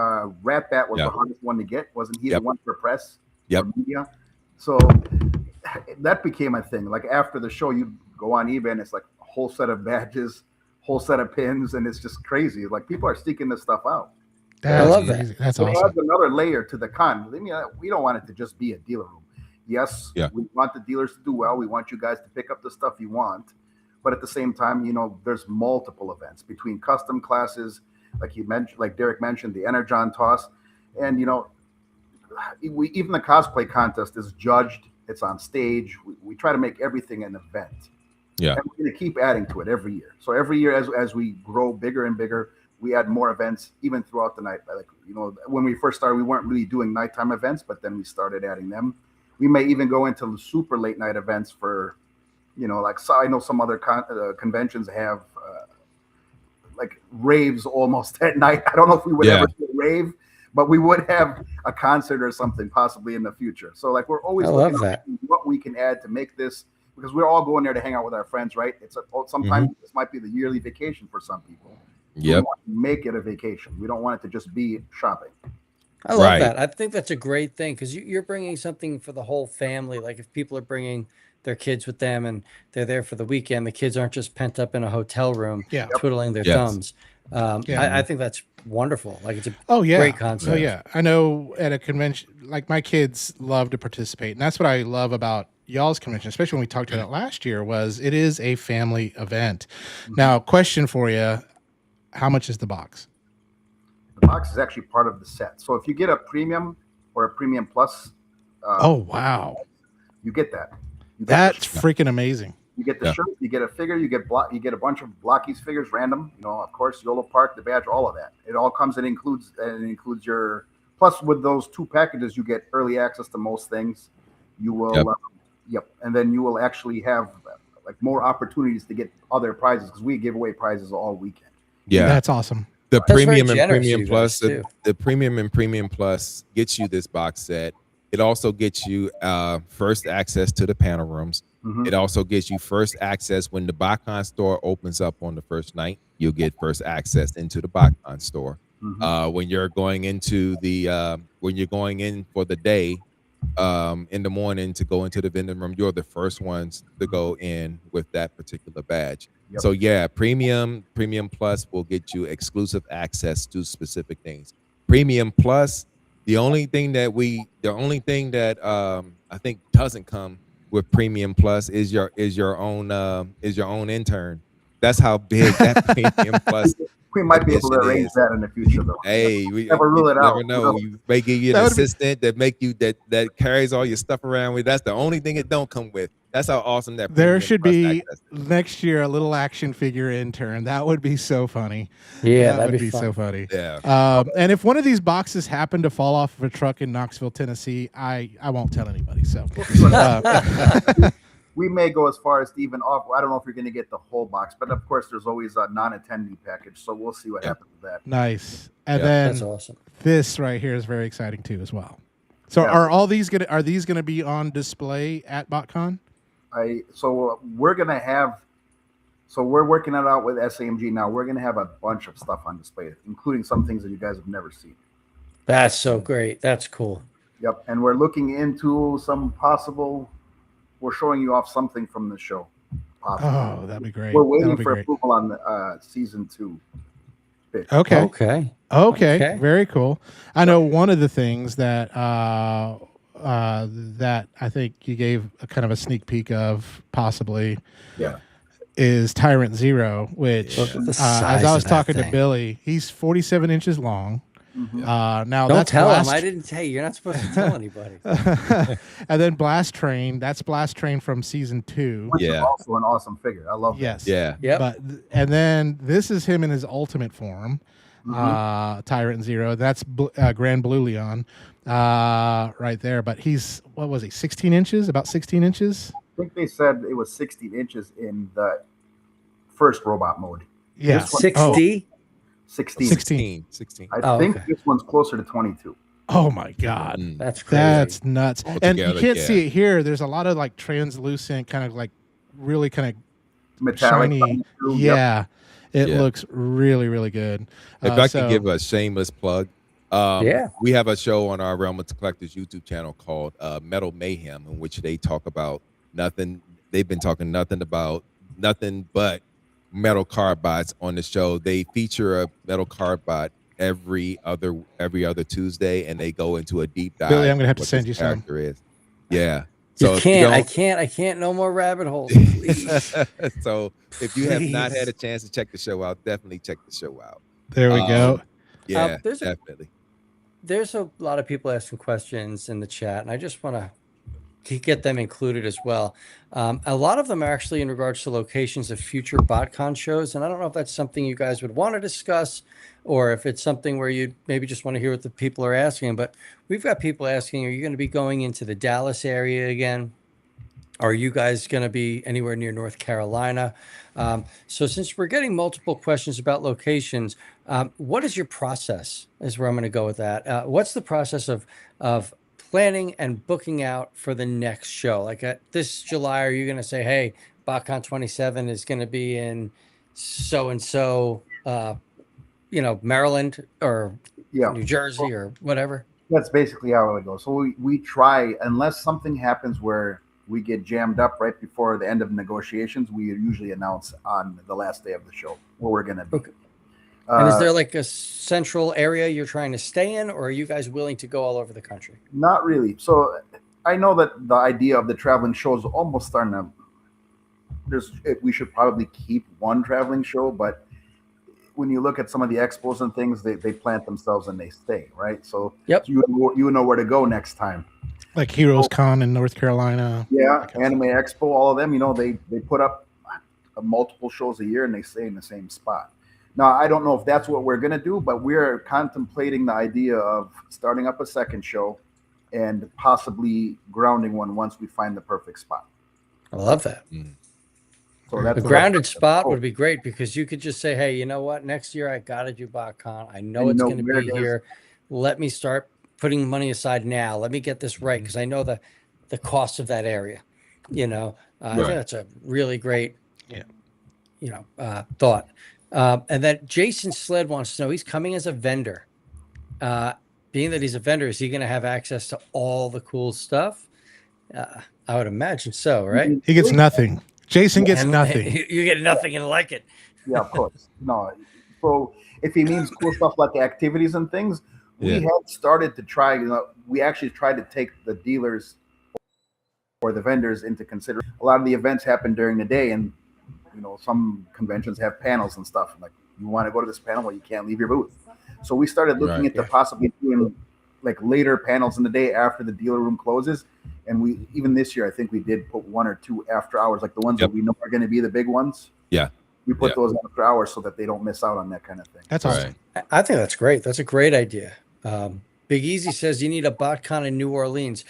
Rat Bat was the hardest one to get. Wasn't he the one for press? Yep. For media? So that became a thing. Like after the show, you go on eBay and it's like a whole set of badges, whole set of pins, and it's just crazy. Like people are seeking this stuff out. I love that. That's so awesome. it adds another layer to the con. I mean, we don't want it to just be a dealer room. Yes, we want the dealers to do well. We want you guys to pick up the stuff you want. But at the same time, you know, there's multiple events between custom classes, like you mentioned, like Derek mentioned, the Energon toss. And, you know, even the cosplay contest is judged. It's on stage. We try to make everything an event. Yeah. And we're going to keep adding to it every year. So every year, as we grow bigger and bigger, we add more events, even throughout the night. Like, you know, when we first started, we weren't really doing nighttime events, but then we started adding them. We may even go into super late night events for, you know, like, so I know some other conventions have like raves almost at night. I don't know if we would ever do a rave, but we would have a concert or something possibly in the future. So like we're always looking at what we can add to make this, because we're all going there to hang out with our friends, right? Sometimes this might be the yearly vacation for some people. We want to make it a vacation. We don't want it to just be shopping. I love that. I think that's a great thing, because you're bringing something for the whole family. Like if people are bringing their kids with them and they're there for the weekend, the kids aren't just pent up in a hotel room twiddling their thumbs. I think that's wonderful. Like it's a great concept. Oh yeah. I know at a convention, like my kids love to participate, and that's what I love about y'all's convention, especially when we talked about it last year, was it is a family event. Now, question for you, how much is the box? The box is actually part of the set. So if you get a premium or a premium plus, oh wow, you get that. That's freaking amazing. You get the shirt, you get a figure, you get a bunch of Blockies figures, random. You know, of course, YOLO Park, the badge, all of that. It all comes and includes your. Plus, with those two packages, you get early access to most things. You will, and then you will actually have like more opportunities to get other prizes, because we give away prizes all weekend. Yeah, that's awesome. The premium and premium plus, the premium and premium plus gets you this box set. It also gets you first access to the panel rooms. It also gives you first access when the Botcon store opens up on the first night. You'll get first access into the Botcon store. When you're going into the when you're going in for the day in the morning to go into the vending room, you're the first ones to go in with that particular badge. So yeah, premium plus will get you exclusive access to specific things. Premium plus, the only thing that I think doesn't come with premium plus is your own intern. That's how big that premium plus. We might be able to arrange that in the future, though. Hey, we never rule it out. Never know. You may give you an assistant that carries all your stuff around with. That's the only thing it don't come with. That's how awesome that. There should be next year a little action figure intern. That would be so funny. Yeah, that would be so funny. Yeah. And if one of these boxes happen to fall off of a truck in Knoxville, Tennessee, I won't tell anybody. So we may go as far as to even off. I don't know if you're going to get the whole box, but of course, there's always a non-attendee package. So we'll see what happens with that. Nice. And then that's awesome. This right here is very exciting too, as well. So are these gonna be on display at Botcon? We're working it out with SAMG now. We're gonna have a bunch of stuff on display, including some things that you guys have never seen. That's so great. That's cool. Yep, and we're looking into some possible. We're showing you off something from the show. Possibly. Oh, that'd be great. We're waiting for approval on the season 2. Okay. Very cool. I know one of the things that that I think you gave a kind of a sneak peek of possibly Yeah. is Tyrant Zero, which Yeah. Look at the as size I was of that talking to thing. Billy, he's 47 inches long. Mhm. Now Don't that's tell him. Blast, I didn't tell you. You're not supposed to tell anybody. and then Blast Train. That's Blast Train from season 2. Which is Yeah. also an awesome figure. I love that. Yes. Yeah. Yep. But and then this is him in his ultimate form, Mhm. Tyrant Zero. That's Grand Blue Leon, right there. But he's what was he? 16 inches? About 16 inches? I think they said it was 16 inches in the first robot mode. Yeah. This one- 60? 16. 16. 16. I Oh, think okay. this one's closer to 22. Oh my God. Mm. That's crazy. That's nuts. All And you together, can't yeah. see it here. There's a lot of like translucent, kind of like really kind of Metallic. shiny. coming through. Yep. Yeah. It Yeah. looks really, really good. If I So- can give a shameless plug, Yeah. we have a show on our Realm of Collectors YouTube channel called Metal Mayhem, in which they talk about nothing. They've been talking nothing but metal card bots on the show. They feature a metal card bot every other Tuesday, and they go into a deep dive. Billy, I'm gonna have to what send this you some. character is. Yeah. You if can't. I don't- can't. No more rabbit holes. Please. So if you have not had Please. a chance to check the show out, definitely check the show out. There we go. Yeah, there's a- definitely. There's a lot of people asking questions in the chat, and I just want to get them included as well. A lot of them are actually in regards to locations of future Botcon shows, and I don't know if that's something you guys would want to discuss, or if it's something where you maybe just want to hear what the people are asking. But we've got people asking, are you going to be going into the Dallas area again? Are you guys going to be anywhere near North Carolina? So since we're getting multiple questions about locations, what is your process is where I'm going to go with that. What's the process of planning and booking out for the next show? Like this July, are you going to say, hey, Botcon 27 is going to be in so-and-so, Maryland or Yeah. New Jersey or whatever? That's basically how it goes. So we try, unless something happens where we get jammed up right before the end of negotiations, we usually announce on the last day of the show where we're going to be. Okay. And is there like a central area you're trying to stay in, or are you guys willing to go all over the country? Not really. So I know that the idea of the traveling show is almost starting to. We should probably keep one traveling show, but when you look at some of the expos and things, they plant themselves and they stay, right? So Yep. you know where to go next time. Like Heroes Con in North Carolina. Yeah, That kind of Anime Expo, all of them, they put up multiple shows a year and they stay in the same spot. Now, I don't know if that's what we're going to do, but we're contemplating the idea of starting up a second show and possibly grounding one once we find the perfect spot. I love that. So that's A grounded spot would be great because you could just say, hey, you know what? Next year I got to do Botcon. I know And you it's know going to where be it is. here. Let me start putting money aside now. Let me get this right because I know the cost of that area. I think that's a really great, thought. And then Jason Sled wants to know, he's coming as a vendor. Being that he's a vendor, is he going to have access to all the cool stuff? I would imagine so, right? He gets nothing. Jason gets And nothing. You get nothing and like it. Yeah, of course. No. So if he means cool stuff like activities and things, we Yeah. have started to try, we actually tried to take the dealers or the vendors into consideration. A lot of the events happen during the day, and some conventions have panels and stuff. Like, you want to go to this panel, well, you can't leave your booth. So we started looking Right. at possibly doing like later panels in the day after the dealer room closes. And we, even this year, I think we did put 1 or 2 after hours, like the ones Yep. that we know are going to be the big ones. Yeah. We put Yeah. those after hours so that they don't miss out on that kind of thing. That's awesome. Right. I think that's great. That's a great idea. Big Easy says you need a Botcon in New Orleans.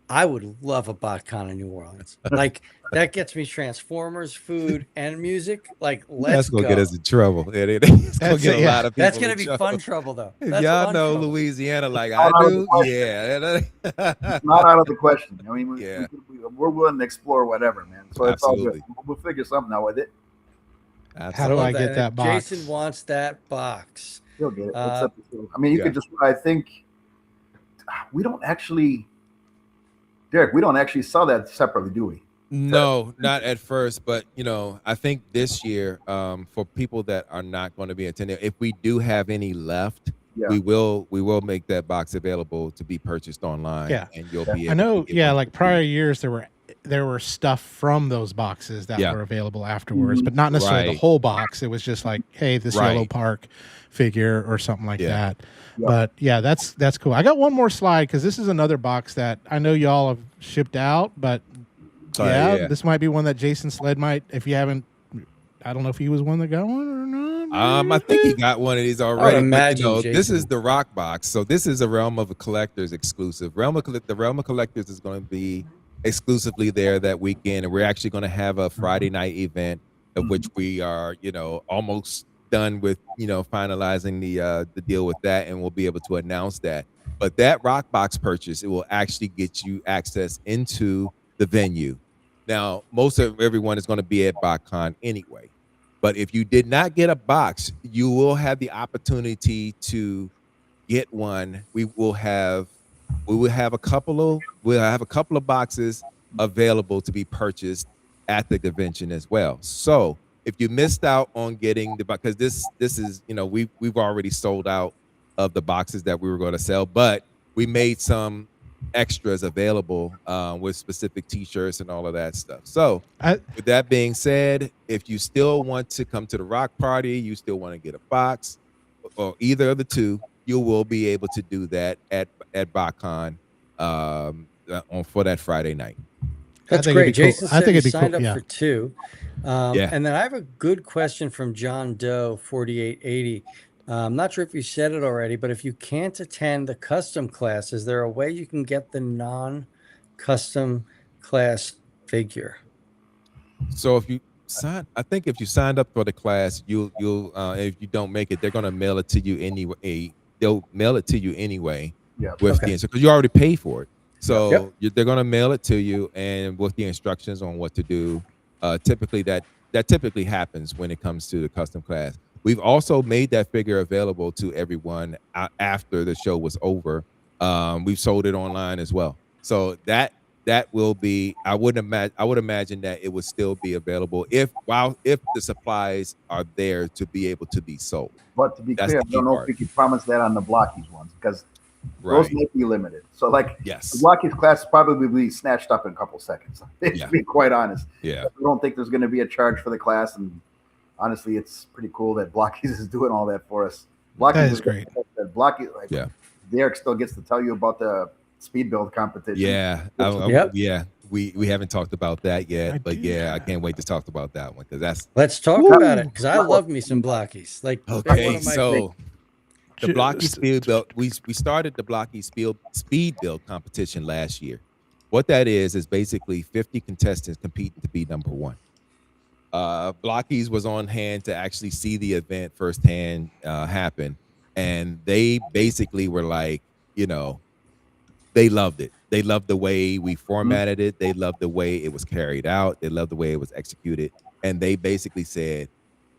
I would love a Botcon in New Orleans. Like, that gets me Transformers, food, and music. Like, let's That's gonna go. get us in trouble. It's gonna That's get it, a yeah. lot of people. That's gonna in be trouble. fun trouble, though. That's Y'all fun know trouble. Louisiana like I Not out of do. the question. Yeah. It's not out of the question. I mean, Yeah. we're willing to explore whatever, man. So it's all good. Absolutely. We'll figure something out with it. How do Love I get that box? Jason wants that box. He'll get it. It's Uh, up to you. I mean, you yeah. could just, I think, we don't actually, Derek, we don't actually sell that separately, do we? No, not at first, but I think this year, for people that are not going to be attending, if we do have any left, Yeah. we will make that box available to be purchased online. Yeah. And you'll Yeah. be able I know. to get Yeah, one like for free. prior years, there were stuff from those boxes that Yeah. were available afterwards, Mhm. but not necessarily the Right. whole box. It was just like, hey, this yellow Right. park figure or something like Yeah. that. Yep. But yeah, that's cool. I got one more slide because this is another box that I know y'all have shipped out, but yeah, Yeah. this might be one that Jason Sled might. If you haven't, I don't know if he was one that got one or not. I think he got one of these already. But imagine this is Jason. the Rock Box. So this is a Realm of Collectors exclusive. The Realm of Collectors is going to be exclusively there that weekend, and we're actually going to have a Friday night event of which we are, almost done with, finalizing the deal with that, and we'll be able to announce that. But that Rock Box purchase, it will actually get you access into the venue. Now, most of everyone is going to be at Botcon anyway. But if you did not get a box, you will have the opportunity to get one. We'll have a couple of boxes available to be purchased at the convention as well. So if you missed out on getting the box, because this is, we've already sold out of the boxes that we were going to sell, but we made some extras available with specific t-shirts and all of that stuff. So with that being said, if you still want to come to the rock party, you still want to get a box or either of the two, you will be able to do that at Botcon for that Friday night. That's think it'd be great. cool. Jason I said think he it'd be signed cool, up yeah. for 2. Yeah. And then I have a good question from John Doe 4880. I'm not sure if you said it already, but if you can't attend the custom class, is there a way you can get the non-custom class figure? So if you I think if you signed up for the class, you'll if you don't make it, they're gonna mail it to you anyway. They'll mail it to you anyway Yeah. with Okay. because you already paid for it. So Yep. they're gonna mail it to you and with the instructions on what to do. Typically that typically happens when it comes to the custom class. We've also made that figure available to everyone after the show was over. We've sold it online as well. So that will be, I would imagine that it would still be available if the supplies are there to be able to be sold. But to be That's clear, the I key don't know part. if we can promise that on the Blockies ones because those Right. might be limited. So, like, the Yes. Blockies class is probably be snatched up in a couple seconds. To Yeah. be quite honest, Yeah. I don't think there's going to be a charge for the class. And honestly, it's pretty cool that Blockies is doing all that for us. Blockies That is great. Blockies, like, Yeah. Derek still gets to tell you about the speed build competition. Yeah. Yep. Yeah. We haven't talked about that yet, but yeah, I have. can't wait to talk about that one because that's Let's talk Woo. about it because I love me some blockies. Like they're one okay. of my So the Blocky Just- Speed Build, we started the Blocky Speed Build competition last year. What that is basically 50 contestants competing to be number 1. Blockies was on hand to actually see the event firsthand happen, and they basically were like, they loved it. They loved the way we formatted it. They loved the way it was carried out. They loved the way it was executed, and they basically said,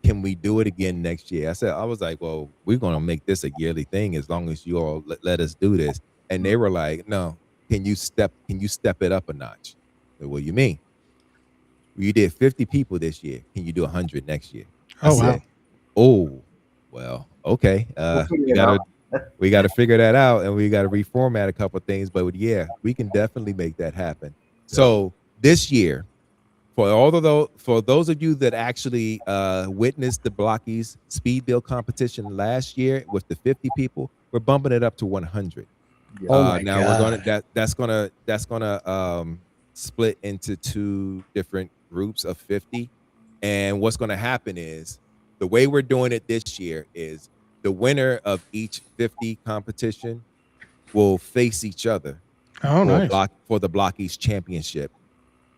can we do it again next year? I was like, well, we're going to make this a yearly thing as long as you all let us do this. And they were like, no, can you step it up a notch? I said, what do you mean? Well, you did 50 people this year. Can you do 100 next year? I Oh, wow. said, oh, well, okay. We'll figure it out. We got to figure that out, and we got to reformat a couple of things. But yeah, we can definitely make that happen. So this year, for those of you that actually witnessed the Blockies Speed Build competition last year with the 50 people, we're bumping it up to 100. Yeah. Oh my Now God. that's gonna split into 2 different groups of 50. And what's gonna happen is the way we're doing it this year is the winner of each 50 competition will face each other Oh, nice. for the Blockies championship,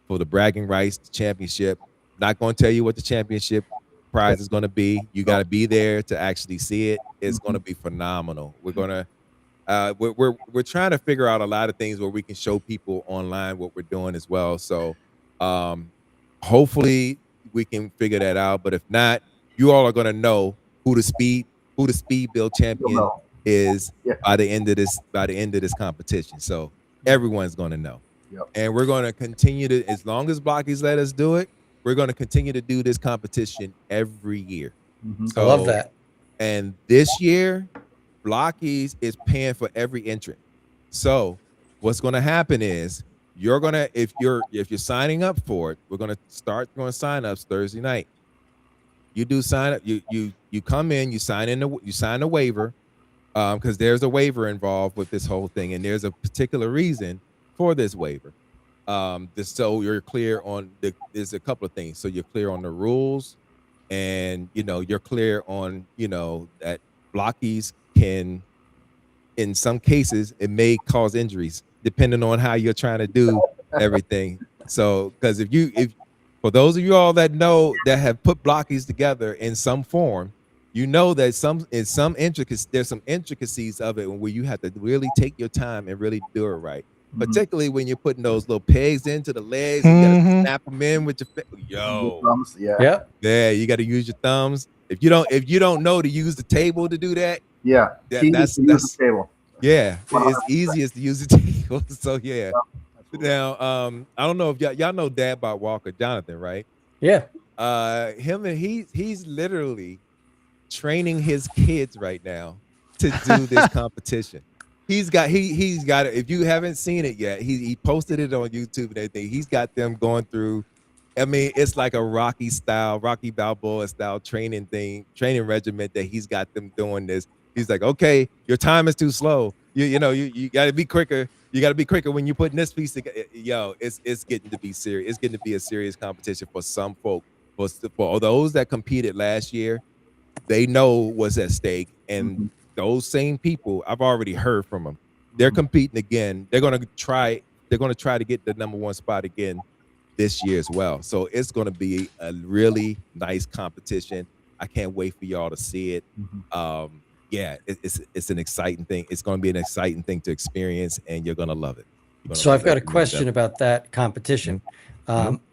for the bragging rights championship. Not going to tell you what the championship prize is going to be. You got to be there to actually see it. It's going to be phenomenal. We're going to we're trying to figure out a lot of things where we can show people online what we're doing as well. So hopefully we can figure that out. But if not, you all are going to know who the speed build champion know. is Yeah. by the end of this competition. So everyone's going to know. Yep. And we're going to continue to, as long as Blockies let us do it, we're going to continue to do this competition every year. Mhm. I love that. And this year, Blockies is paying for every entrant. So what's going to happen is you're gonna if you're signing up for it, we're gonna start doing sign-ups Thursday night. You do sign up. You come in. You sign a waiver, because there's a waiver involved with this whole thing, and there's a particular reason for this waiver. So you're clear on there's a couple of things. So you're clear on the rules, and you're clear on that blockies can, in some cases, it may cause injuries depending on how you're trying to do everything. So because if for those of you all that know that have put blockies together in some form, that there's some intricacies of it where you have to really take your time and really do it right. Particularly when you're putting those little pegs into the legs, and you gotta snap them in with your thumbs. Yeah, you got to use your thumbs. If you don't know to use the table to do that, that's the table. Yeah, it's easiest to use the table. So yeah. Now, I don't know if y'all know Dad Bot Walker, Jonathan, right? Yeah. He's literally training his kids right now to do this competition. He's got it. If you haven't seen it yet, he posted it on YouTube and everything. He's got them going through. I mean, it's like a Rocky Balboa style training regiment that he's got them doing this. He's like, okay, your time is too slow. You got to be quicker. You got to be quicker when you're putting this piece together. Yo, it's getting to be serious. It's getting to be a serious competition for some folk. For those that competed last year, they know what's at stake. And those same people, I've already heard from them. They're competing again. They're gonna try to get the #1 spot again this year as well. So it's going to be a really nice competition. I can't wait for y'all to see it. It's an exciting thing. It's going to be an exciting thing to experience, and you're going to love it. So I've got a question about that competition.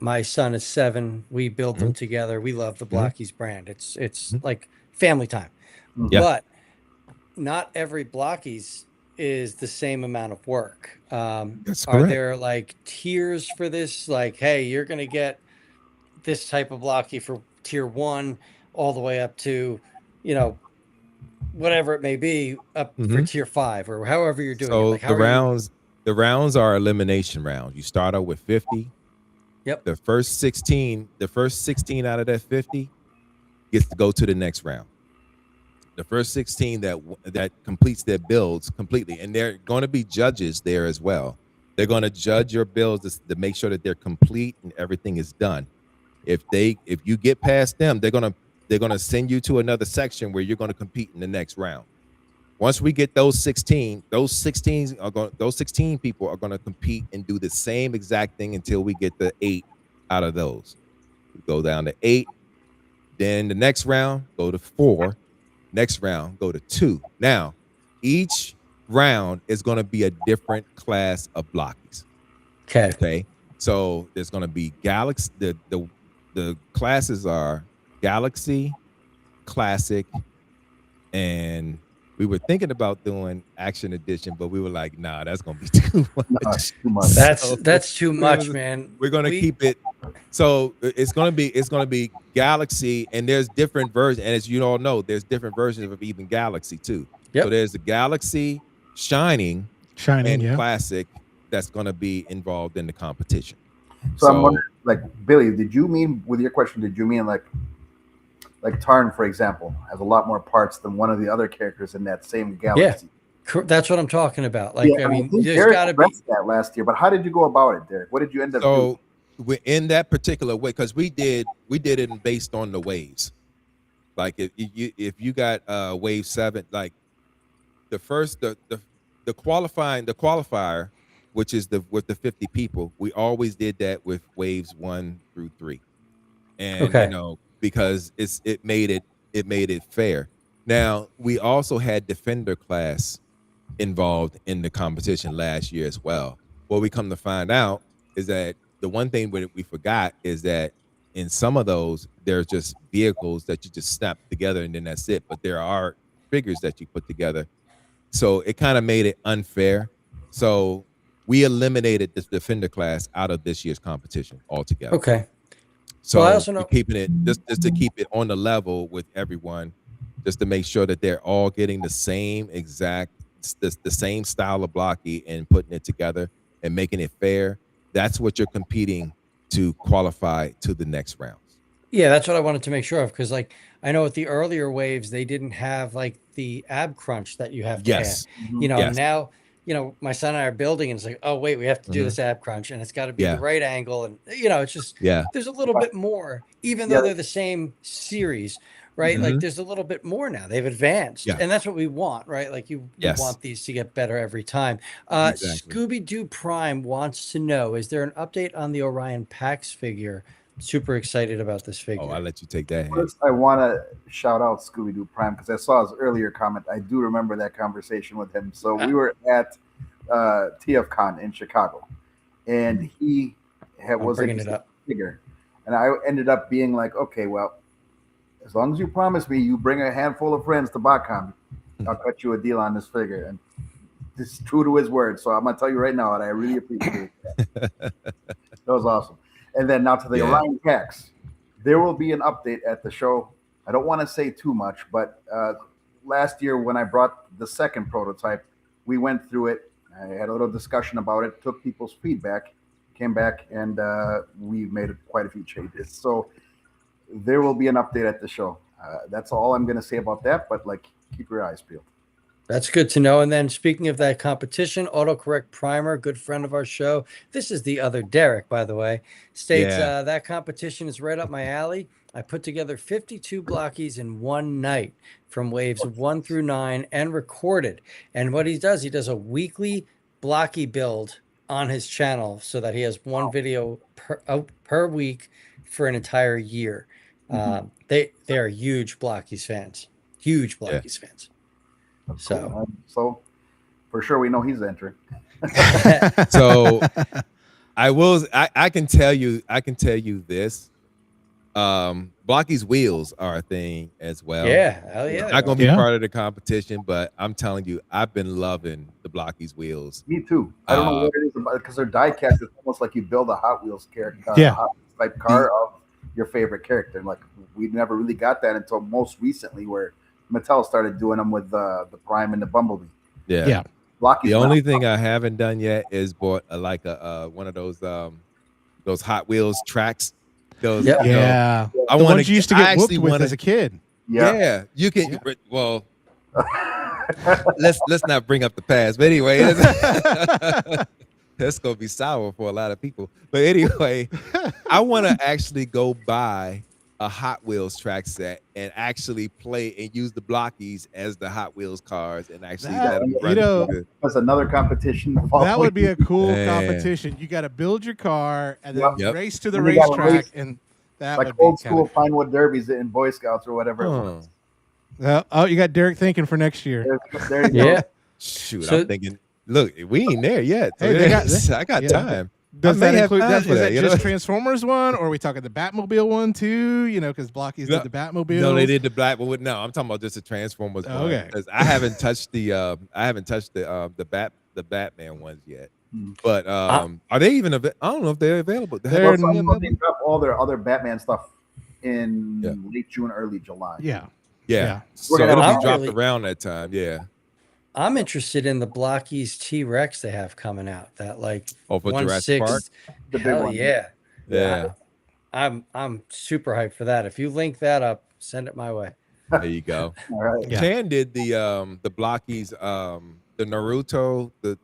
My son is 7. We build them together. We love the Blockies brand. It's like family time. But not every Blockies is the same amount of work. Are there like tiers for this? Like, hey, you're going to get this type of blocky for tier 1 all the way up to, whatever it may be, up for tier 5 or however you're doing it. Like, the rounds are elimination rounds. You start out with 50. Yep. The first 16 out of that 50 gets to go to the next round. The first 16 that completes their builds completely, and they're going to be judges there as well. They're going to judge your builds to make sure that they're complete and everything is done. If you get past them, they're going to send you to another section where you're going to compete in the next round. Once we get those 16 people are going to compete and do the same exact thing until we get the 8 out of those. We go down to 8, then the next round go to 4. Next round, go to 2. Now, each round is going to be a different class of blockies. Okay. So there's going to be Galaxy. The classes are Galaxy, Classic, and we were thinking about doing Action Edition, but we were like, nah, that's going to be too much. That's too much, man. We're going to keep it. So it's going to be Galaxy, and there's different versions. And as you all know, there's different versions of even Galaxy too. So there's the Galaxy, Shining, and Classic that's going to be involved in the competition. So I'm wondering, like, Billy, did you mean with your question? Did you mean like Tarn, for example, has a lot more parts than one of the other characters in that same galaxy? Yeah, that's what I'm talking about. Like, I mean, there's got to be that last year. But how did you go about it, Derek? What did you end up doing? In that particular way, because we did it based on the waves. Like if you got wave 7, like the qualifier, which is with the 50 people, we always did that with waves 1 through 3, and because it made it fair. Now we also had Defender class involved in the competition last year as well. What we come to find out is that the one thing we forgot is that in some of those, there's just vehicles that you just snap together and then that's it. But there are figures that you put together. So it kind of made it unfair. So we eliminated this Defender class out of this year's competition altogether. Okay. So I also know keeping it just to keep it on the level with everyone. just to make sure that they're all getting the same exact, the same style of blocky and putting it together and making it fair. That's what you're competing to qualify to the next rounds. Yeah, that's what I wanted to make sure of, because like I know with the earlier waves they didn't have like the ab crunch that you have to Yes. have, Mhm. and Yes. now my son and I are building, and it's like, oh wait, we have to do Mhm. this ab crunch, and it's got to be Yeah. the right angle, and it's just Yeah. there's a little bit more, even Yeah. though they're the same series, right? Like Mhm. there's a little bit more now. They've advanced, Yeah. and that's what we want, right? Like you Yes. want these to get better every time. Exactly. Scooby-Doo Prime wants to know: is there an update on the Orion Pax figure? Super excited about this figure. Oh, I'll let you take that. Hank. First, I want to shout out Scooby Doo Prime because I saw his earlier comment. I do remember that conversation with him. So we were at TFCon in Chicago, and he was bringing it up. figure, and I ended up being like, okay, well, as long as you promise me you bring a handful of friends to Botcon, I'll cut you a deal on this figure. And this is true to his word. So I'm gonna tell you right now, and I really appreciate that. That was awesome. And then now to the Orion Pax. There will be an update at the show. I don't want to say too much, but last year when I brought the second prototype, we went through it. I had a little discussion about it, took people's feedback, came back, and we made quite a few changes. So there will be an update at the show. That's all I'm going to say about that, but keep your eyes peeled. That's good to know. And then speaking of that competition, Autocorrect Primer, good friend of our show. This is the other Derek, by the way, states that competition is right up my alley. I put together 52 blockies in one night from waves 1 through 9 and recorded. And what he does a weekly blocky build on his channel so that he has one video per week for an entire year. They are huge blockies fans, fans. Cool. So for sure we know he's entering. So I can tell you this. Blocky's wheels are a thing as well. Yeah, hell yeah. Not gonna be part of the competition, but I'm telling you, I've been loving the Blocky's wheels. Me too. I don't know what it is about because they're die cast. It's almost like you build a Hot Wheels character, Hot Wheels type car of your favorite character. Like we never really got that until most recently, where Mattel started doing them with the Prime and the Bumblebee. Yeah. Blocky's the only thing I haven't done yet is bought one of those Hot Wheels tracks. Those, I want ones you used to get whooped with as a kid. Yeah, you can. Yeah. Well, let's not bring up the past. But anyway, that's gonna be sour for a lot of people. But anyway, I want to actually go buy a Hot Wheels track set and actually play and use the blockies as the Hot Wheels cars and actually let them run. That's another competition. That would be a cool competition. You got to build your car and then race to the racetrack, and that like would old be school Pinewood Derbies in Boy Scouts or whatever. It was. You got Derek thinking for next year. There you go. Shoot, I'm thinking. Look, we ain't there yet. So hey, I got time. Does that include was that just Transformers one, or are we talking the Batmobile one too? Because Blockies did the Batmobile. No, they did the Batmobile. No, I'm talking about just the Transformers one. Okay, because I haven't touched the Batman ones yet. But are they even? I don't know if they're available. They drop all their other Batman stuff in late June, early July. Yeah. So it'll be dropped around that time. Yeah. I'm interested in the Blockies T-Rex they have coming out. That for Jurassic Park. The big one. Yeah. I'm super hyped for that. If you link that up, send it my way. There you go. All right. Chan did the Blockies, the Naruto, the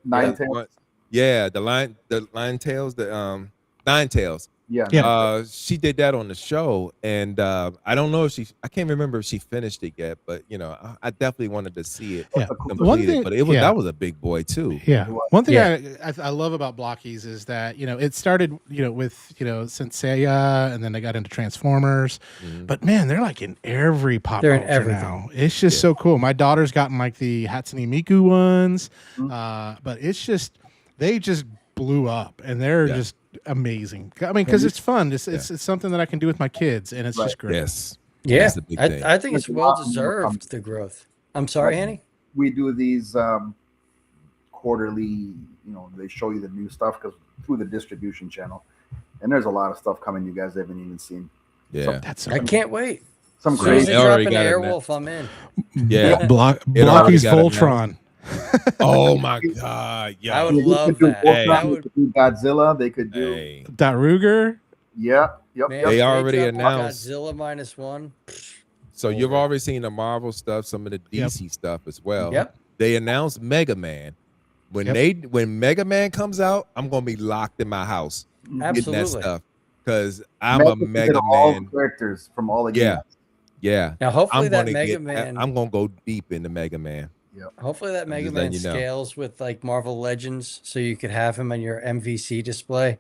Nine Tails. The Lion Tails, the Nine Tails. Yeah. She did that on the show, and I don't know if I can't remember if she finished it yet, but I definitely wanted to see it completed. But that was a big boy too. Yeah. One thing I love about Blockies is that it started with Senseiya, and then they got into Transformers. But man, they're like in every pop culture now. It's just so cool. My daughter's gotten like the Hatsune Miku ones, but it's just they just blew up, and they're just amazing. I mean, because it's fun. It's something that I can do with my kids, and it's just great. Yes. Yeah. I think it's well deserved, the growth. I'm sorry, Hany? We do these quarterly, they show you the new stuff through the distribution channel. And there's a lot of stuff coming you guys haven't even seen. Yeah. I can't wait. Some As soon as crazy. you It drop already an got it Airwolf, I'm in. Yeah. It already Blocky's got it Voltron. Oh my God. I Yo. would They love could do that. Voltron, That they would, could do Godzilla. They could do. Hey. Ruger. Yep. man, They if already dropped announced. Godzilla -1. So you've Over. already seen the Marvel stuff, some of the DC stuff as well. Yep. They announced Mega Man. When Mega Man comes out, I'm gonna be locked in my house getting that Absolutely. stuff because I'm a Mega all Man. characters from all the Yeah. games. Yeah. Now, hopefully I'm that gonna Mega get. Man. I'm gonna go deep into Mega Man. Hopefully that I'm Mega just Man letting you know. scales with like Marvel Legends, so you could have him on your MVC display.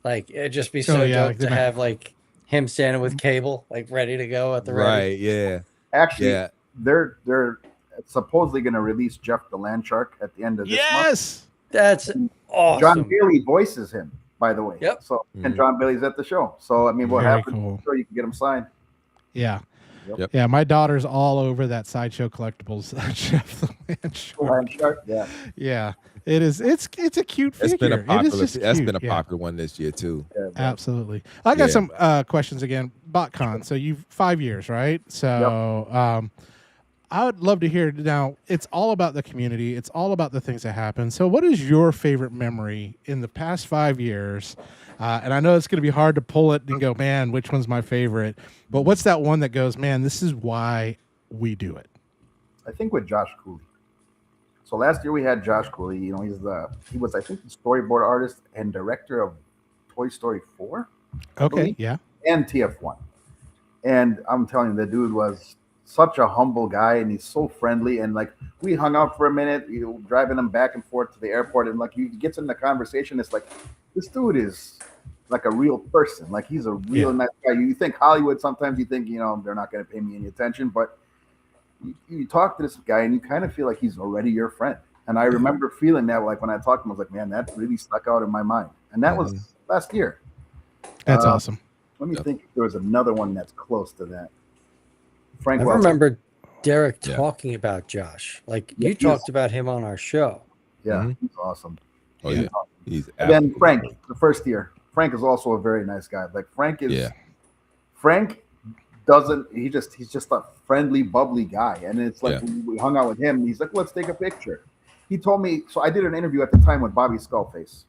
Like it'd just be so yeah, dope to have like him standing with Cable, like ready to go at the ready. Right. Yeah. Actually, Yeah. they're supposedly going to release Jeff the Land Shark at the end of this month. Yes. That's awesome. John Bailey voices him, by the way. Yep. So and John Bailey's at the show. So I mean, what Very happens? cool. So you can get him signed. Yeah. Yep. Yeah, my daughter's all over that Sideshow Collectibles Jeff the Land Shark. Land Shark. Yeah. Yeah, it is. It's a cute figure. It's been a It popular. is just That's cute. been a Yeah, popular one this year too. absolutely. I got Yeah. some questions again. Botcon. So you've 5 years, right? So I would love to hear. Now it's all about the community. It's all about the things that happen. So what is your favorite memory in the past 5 years? And I know it's going to be hard to pull it and go, man, which one's my favorite? But what's that one that goes, man, this is why we do it? I think with Josh Cooley. So last year we had Josh Cooley. You know, he was I think the storyboard artist and director of Toy Story 4. Okay, yeah. And TF1. And I'm telling you, the dude was such a humble guy, and he's so friendly. And like we hung out for a minute, driving him back and forth to the airport, and like he gets in the conversation. It's like this dude is like a real person. Like he's a real nice guy. You think Hollywood, sometimes you think they're not going to pay me any attention, but you talk to this guy and you kind of feel like he's already your friend. And I remember feeling that, like when I talked to him, I was like, man, that really stuck out in my mind. And that was last year. That's awesome. Let me think if there was another one that's close to that. Frank I Welker. remember Derek talking about Josh. Like you talked about him on our show. Yeah, he's awesome. Oh yeah. He's and then Frank, the first year. Frank is also a very nice guy. Like Frank is Frank doesn't he's just a friendly, bubbly guy. And it's like we hung out with him and he's like, let's take a picture. He told me, so I did an interview at the time with Bobby Skullface.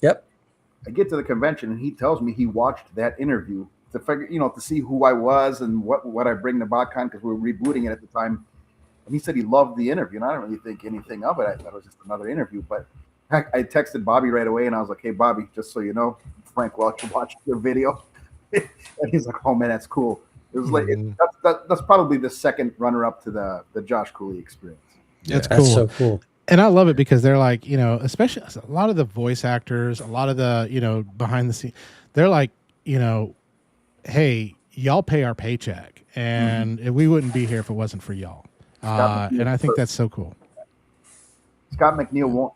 Yep. I get to the convention and he tells me he watched that interview to figure, to see who I was and what I bring to Botcon, because we were rebooting it at the time. And he said he loved the interview, and I didn't really think anything of it. I thought it was just another interview. But I texted Bobby right away, and I was like, hey, Bobby, just so you know, Frank Welker watched your video. And he's like, oh, man, that's cool. It was like that's probably the second runner-up to the Josh Cooley experience. That's cool. That's so cool. And I love it because they're like, especially a lot of the voice actors, a lot of the, behind the scenes, they're like, hey, y'all pay our paycheck, and we wouldn't be here if it wasn't for y'all. And I think that's so cool. Scott McNeil won't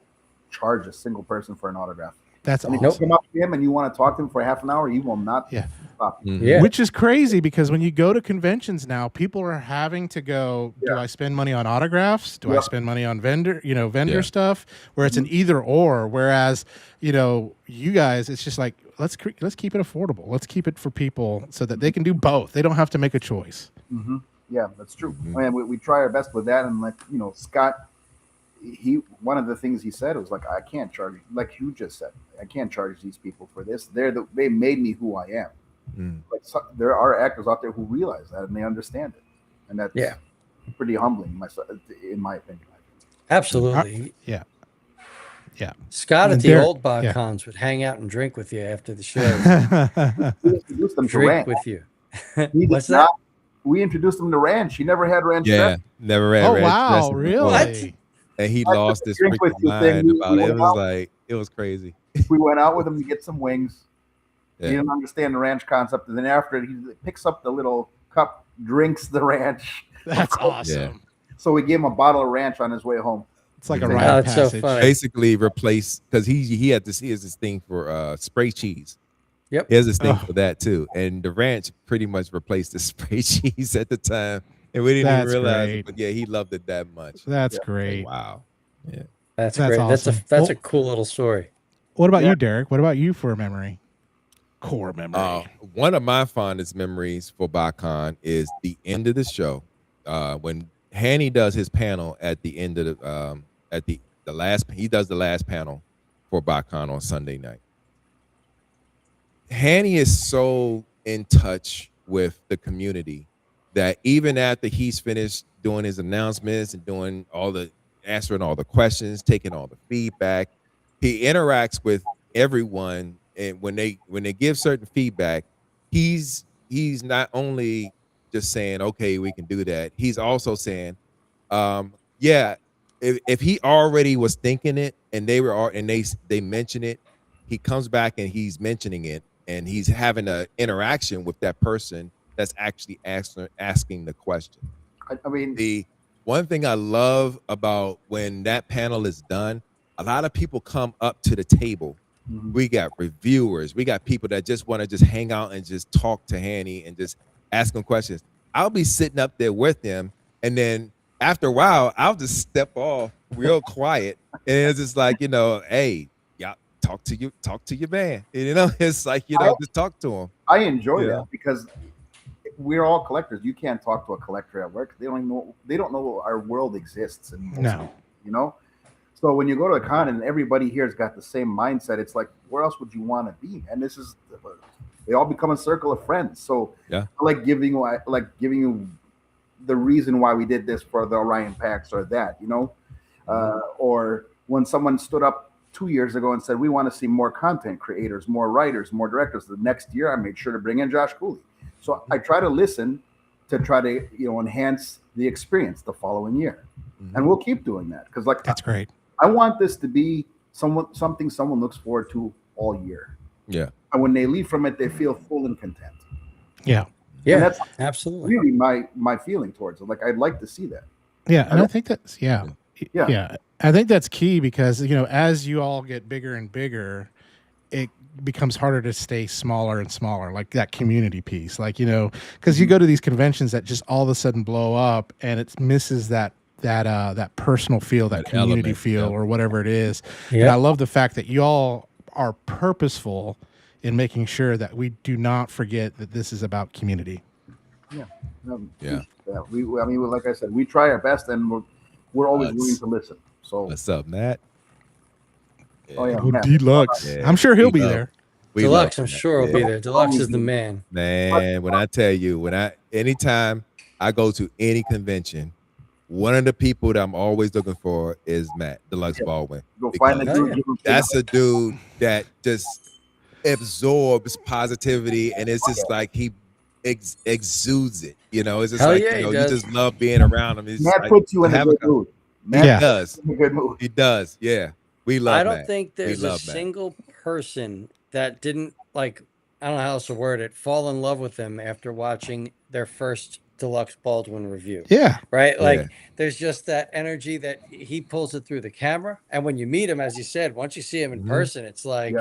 charge a single person for an autograph. That's and awesome. If you come up to him and you want to talk to him for half an hour, he will not stop you. Yeah. Which is crazy because when you go to conventions now, people are having to go, do I spend money on autographs? Do I spend money on vendor stuff? Where it's an either or. Whereas, you guys, it's just like, let's keep it affordable. Let's keep it for people so that they can do both. They don't have to make a choice. Mm-hmm. Yeah, that's true. I mean, we try our best with that. And like, Scott, one of the things he said was like, I can't charge, like you just said, I can't charge these people for this. They made me who I am. Like there are actors out there who realize that and they understand it, and that's pretty humbling, in my opinion. Absolutely. Yeah. Scott at the old Botcons would hang out and drink with you after the show. We introduced them to Drink ranch. with you. What's that? We introduced him to ranch. He never had ranch. Never had Oh ranch wow, dressing really? before. And he lost his freaking mind about it. It was crazy. We went out with him to get some wings. He didn't understand the ranch concept, and then after it, he picks up the little cup, drinks the ranch. That's awesome. So we gave him a bottle of ranch on his way home. It's like a rite of that's passage. so funny. Basically replaced, because he had this, he has this thing for spray cheese. Yep. He has this thing for that too. And the ranch pretty much replaced the spray cheese at the time. And we didn't even realize it, but he loved it that much. That's great. Wow. Yeah. That's great. Awesome. That's a cool little story. What about you, Derek? What about you for a memory? core memory? One of my fondest memories for Botcon is the end of the show, when Hany does his panel at the end of the last. He does the last panel for Botcon on Sunday night. Hany is so in touch with the community that even after he's finished doing his announcements and doing answering all the questions, taking all the feedback, he interacts with everyone. And when they give certain feedback, he's not only just saying, okay, we can do that. He's also saying, yeah, if he already was thinking it and they mention it, he comes back and he's mentioning it and he's having an interaction with that person that's actually asking the question. I mean, The one thing I love about when that panel is done, a lot of people come up to the table. We got reviewers, we got people that just want to just hang out and just talk to Hany and just ask him questions. I'll be sitting up there with them, and then after a while, I'll just step off real quiet, and it's just like, hey, y'all talk to your man. It's like, just talk to him. I enjoy that because we're all collectors. You can't talk to a collector at work. They don't know our world exists anymore. No. So when you go to a con and everybody here has got the same mindset, it's like, where else would you want to be? And they all become a circle of friends. So yeah, I like giving you the reason why we did this for the Orion packs or that, or when someone stood up 2 years ago and said, we want to see more content creators, more writers, more directors. The next year, I made sure to bring in Josh Cooley. So I try to listen to try to, enhance the experience the following year. And we'll keep doing that. Because that's great. I want this to be something someone looks forward to all year. Yeah. And when they leave from it, they feel full and content. Yeah. Yeah, and that's absolutely. really my feeling towards it. Like, I'd like to see that. Yeah. And I think that's, yeah. I think that's key because, as you all get bigger and bigger, it becomes harder to stay smaller and smaller, like that community piece. Like, because you go to these conventions that just all of a sudden blow up and it misses that personal feel, that community element, feel, or whatever it is. Yeah. And I love the fact that you all are purposeful in making sure that we do not forget that this is about community. We like I said, we try our best, and we're always willing to listen. So what's up, Matt? Matt. Deluxe. Yeah. I'm sure he'll be there. Deluxe, I'm sure will be there. Deluxe is the man. Man, when I tell you, anytime I go to any convention, one of the people that I'm always looking for is Matt Deluxe Baldwin. Go find the dude. That's a dude that just absorbs positivity, and it's just like he exudes it. It's just you just love being around him. Matt puts you in a good mood. Matt does. In a good mood. He does. Yeah, we love. I don't Matt. think there's a single person that didn't, like, I don't know how else to word it, fall in love with him after watching their first Deluxe Baldwin review. Yeah. Right? Like, there's just that energy that he pulls it through the camera. And when you meet him, as you said, once you see him in person, it's like,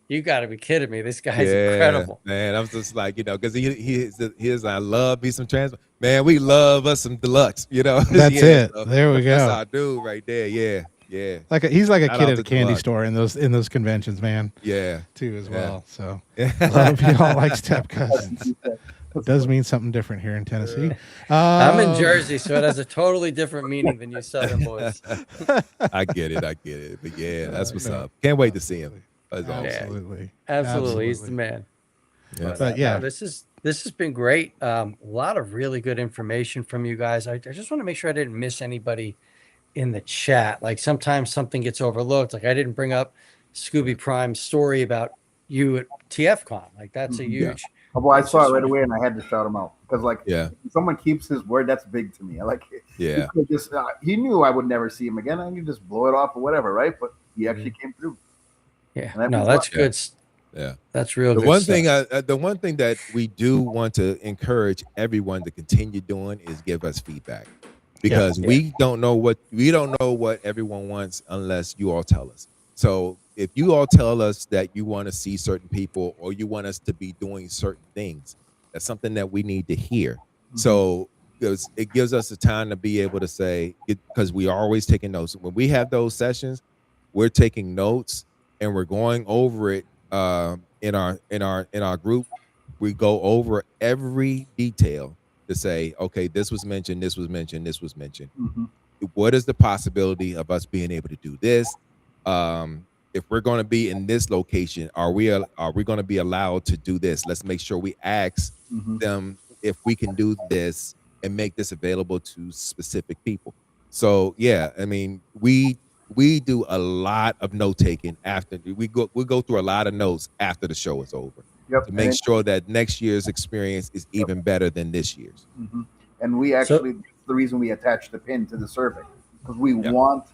you got to be kidding me. This guy's incredible. Man, I was just like, because he is, I love me some trans. Man, we love us some Deluxe, That's it. So there we go. That's our dude right there. Yeah. Yeah. He's like a kid at a candy store in those conventions, man. Yeah. Too as well. So a lot of y'all like Step Cousins. It does mean something different here in Tennessee. I'm in Jersey, so it has a totally different meaning than you Southern boys. I get it. But yeah, that's what's up. Can't wait to see him. Absolutely. He's the man. Yeah. But this has been great. A lot of really good information from you guys. I just want to make sure I didn't miss anybody in the chat. Like, sometimes something gets overlooked. Like, I didn't bring up Scooby Prime's story about you at TFCon. Like, that's a huge. Well, I saw it right away and I had to shout him out because, if someone keeps his word, that's big to me. I like it. Yeah. He knew I would never see him again. I could just blow it off or whatever, right? But he actually came through. Yeah. No, that's good. Yeah. That's real good. The one thing that we do want to encourage everyone to continue doing is give us feedback. Because we don't know what everyone wants unless you all tell us. So if you all tell us that you want to see certain people or you want us to be doing certain things, that's something that we need to hear. So it gives us the time to be able to say, because we are always taking notes. When we have those sessions, we're taking notes and we're going over it in our group, we go over every detail to say, okay, this was mentioned, this was mentioned, this was mentioned. Mm-hmm. What is the possibility of us being able to do this? If we're going to be in this location, are we going to be allowed to do this? Let's make sure we ask Mm-hmm. them if we can do this and make this available to specific people. So yeah, I mean, we do a lot of note taking after we go through a lot of notes after the show is over Yep. to make sure that next year's experience is even better than this year's. Mm-hmm. And we actually, the reason we attach the pin to the survey, because we want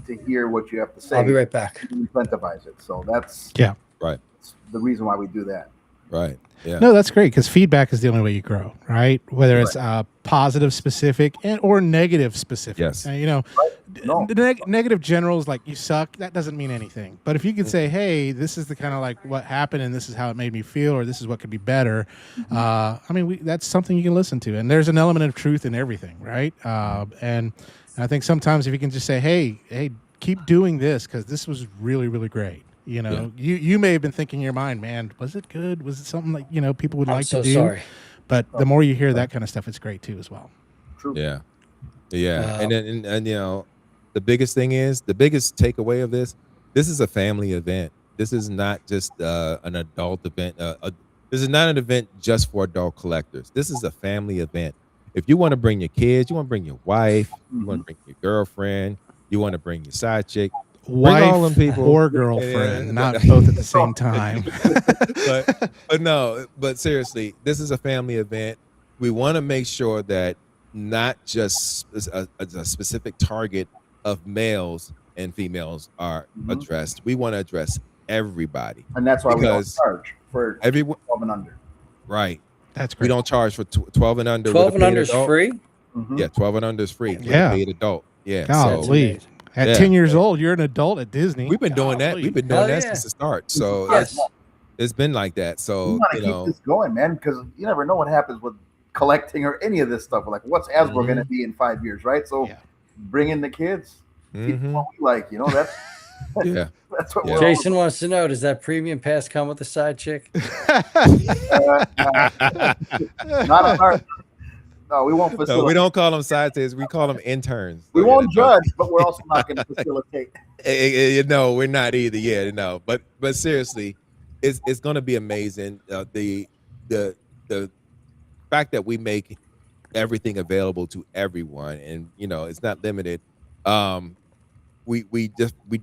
to hear what you have to say. I'll be right back. Incentivize it. So that's right. That's the reason why we do that. Right. Yeah. No, that's great because feedback is the only way you grow, right? Whether it's positive specific or negative specific. Yes. Negative generals like you suck, that doesn't mean anything. But if you could say, hey, this is the kind of like what happened and this is how it made me feel or this is what could be better, I mean, that's something you can listen to. And there's an element of truth in everything, right? And I think sometimes if you can just say, hey, keep doing this because this was really, really great. You know, you may have been thinking in your mind, man, was it good? Was it something like, people would like to do? Sorry. But the more you hear that kind of stuff, it's great too as well. True. Yeah. Yeah. And the biggest thing is, the biggest takeaway of this is a family event. This is not just an adult event. This is not an event just for adult collectors. This is a family event. If you want to bring your kids, you want to bring your wife, you want to bring your girlfriend, you want to bring your side chick, wife all them people. Or girlfriend, not both at the same time. but seriously, this is a family event. We want to make sure that not just a specific target of males and females are addressed. We want to address everybody, and that's why we don't charge for everyone 12 and under. Right. That's great. We don't charge for 12 and under. 12 and under is free. Yeah, 12 and under is free. Yeah, paid adult. Yeah, golly. At 10 years old, you're an adult at Disney. We've been doing that. We've been doing that since the start. So it's been like that. So we want to keep this going, man, because you never know what happens with collecting or any of this stuff. Like, what's Hasbro going to be in 5 years, right? So bring in the kids. Keep what we like, that's that's what we're Jason wants to know, does that premium pass come with a side chick? Not on our. No, we won't facilitate. No, we don't call them side chicks. We call them interns. We won't judge, but we're also not going to facilitate. No, we're not either. Yeah, no. But seriously, it's going to be amazing. The fact that we make everything available to everyone, and it's not limited. We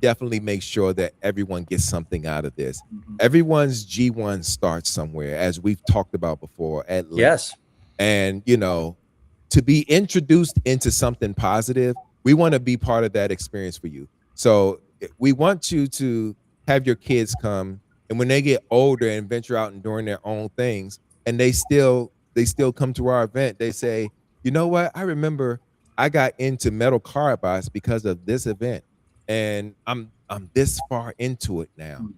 definitely make sure that everyone gets something out of this. Everyone's G1 starts somewhere, as we've talked about before. At least. Yes. And to be introduced into something positive, we want to be part of that experience for you. So we want you to have your kids come, and when they get older and venture out and doing their own things, and they still come to our event, they say, you know what? I remember I got into metal card box because of this event, and I'm this far into it now.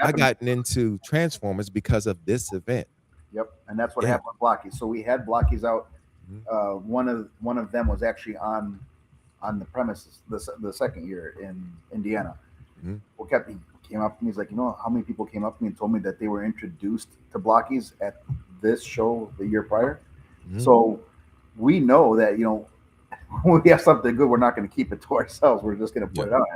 I gotten into Transformers because of this event. Yep, and that's what happened with Blockies. So we had Blockies out. One of them was actually on the premises the second year in Indiana. He came up to me. He's like, how many people came up to me and told me that they were introduced to Blockies at this show the year prior. So we know that when we have something good, we're not going to keep it to ourselves. We're just going to put it out,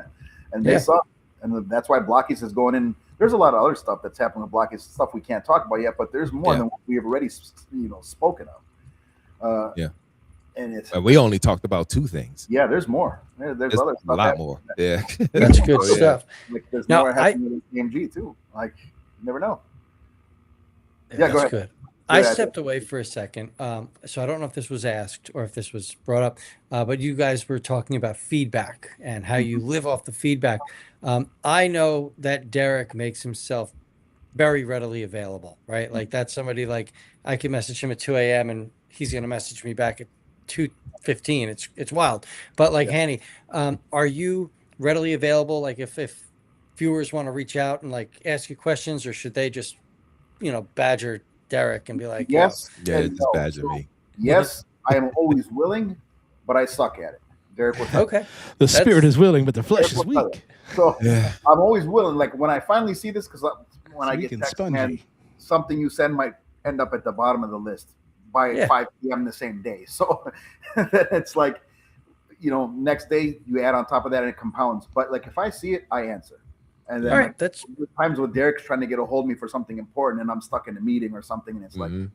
and they saw, and that's why Blockies is going in. There's a lot of other stuff that's happening with Blockies, stuff we can't talk about yet, but there's more than what we have already, spoken of. And we only talked about 2 things. Yeah, there's more. There's other stuff. A lot more. Yeah, that's good stuff. Like, there's more happening with AMG too. Like, you never know. Yeah, go ahead. Good. I stepped away for a second, so I don't know if this was asked or if this was brought up, but you guys were talking about feedback and how you live off the feedback. I know that Derek makes himself very readily available, right? Like, that's somebody, like, I can message him at 2 a.m. and he's going to message me back at 2:15. It's wild. But like, Hany, are you readily available? Like, if viewers want to reach out and like ask you questions, or should they just, badger Derek and be like, yes, just badger me. Yes, I am always willing, but I suck at it. Derek will tell okay. The spirit is willing, but the flesh is weak. So I'm always willing. Like, when I finally see this, because when I Sleek get and text, spongy. man, something you send might end up at the bottom of the list by Yeah. 5 p.m. the same day. So it's like, next day you add on top of that and it compounds. But like if I see it, I answer. And then All like, right, that's there's times with Derek's trying to get a hold of me for something important and I'm stuck in a meeting or something, and it's like, Mhm.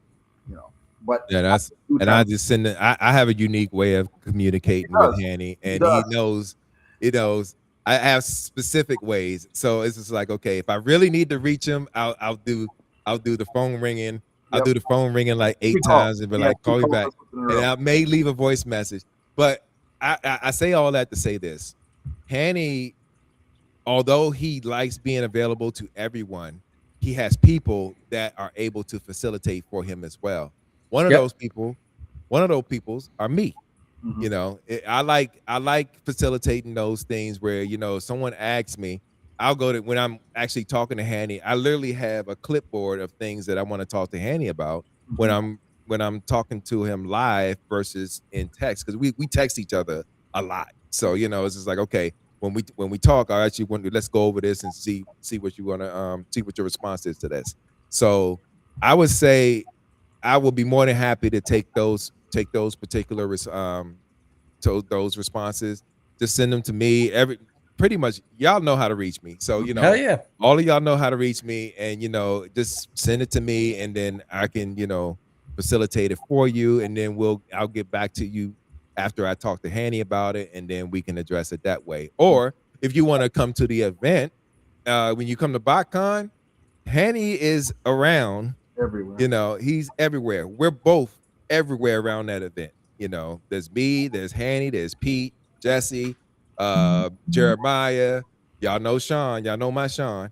But Yeah, that's and I just send it. I have a unique way of communicating with Hany, and he knows. I have specific ways, so it's just like, okay, if I really need to reach him, I'll do the phone ringing. I'll do the phone ringing like 8 times and be like, call me back, and I may leave a voice message. But I say all that to say this: Hany, although he likes being available to everyone, he has people that are able to facilitate for him as well. One of Yep. those people, are me. I like facilitating those things where if someone asks me, I'll go to when I'm actually talking to Hany. I literally have a clipboard of things that I want to talk to Hany about when I'm talking to him live versus in text, because we text each other a lot. So it's just like, okay, when we talk, I actually want to let's go over this and see what you want to see what your response is to this. So I would say I will be more than happy to take those particular to those responses. Just send them to me. Pretty much y'all know how to reach me. So hell yeah. all of y'all know how to reach me, and just send it to me, and then I can facilitate it for you, and then I'll get back to you after I talk to Hany about it, and then we can address it that way. Or if you want to come to the event, when you come to Botcon, Hany is around everywhere. He's everywhere. We're both everywhere around that event. There's me, there's Hany, there's Pete, Jesse, Jeremiah. Y'all know Sean. Y'all know my Sean.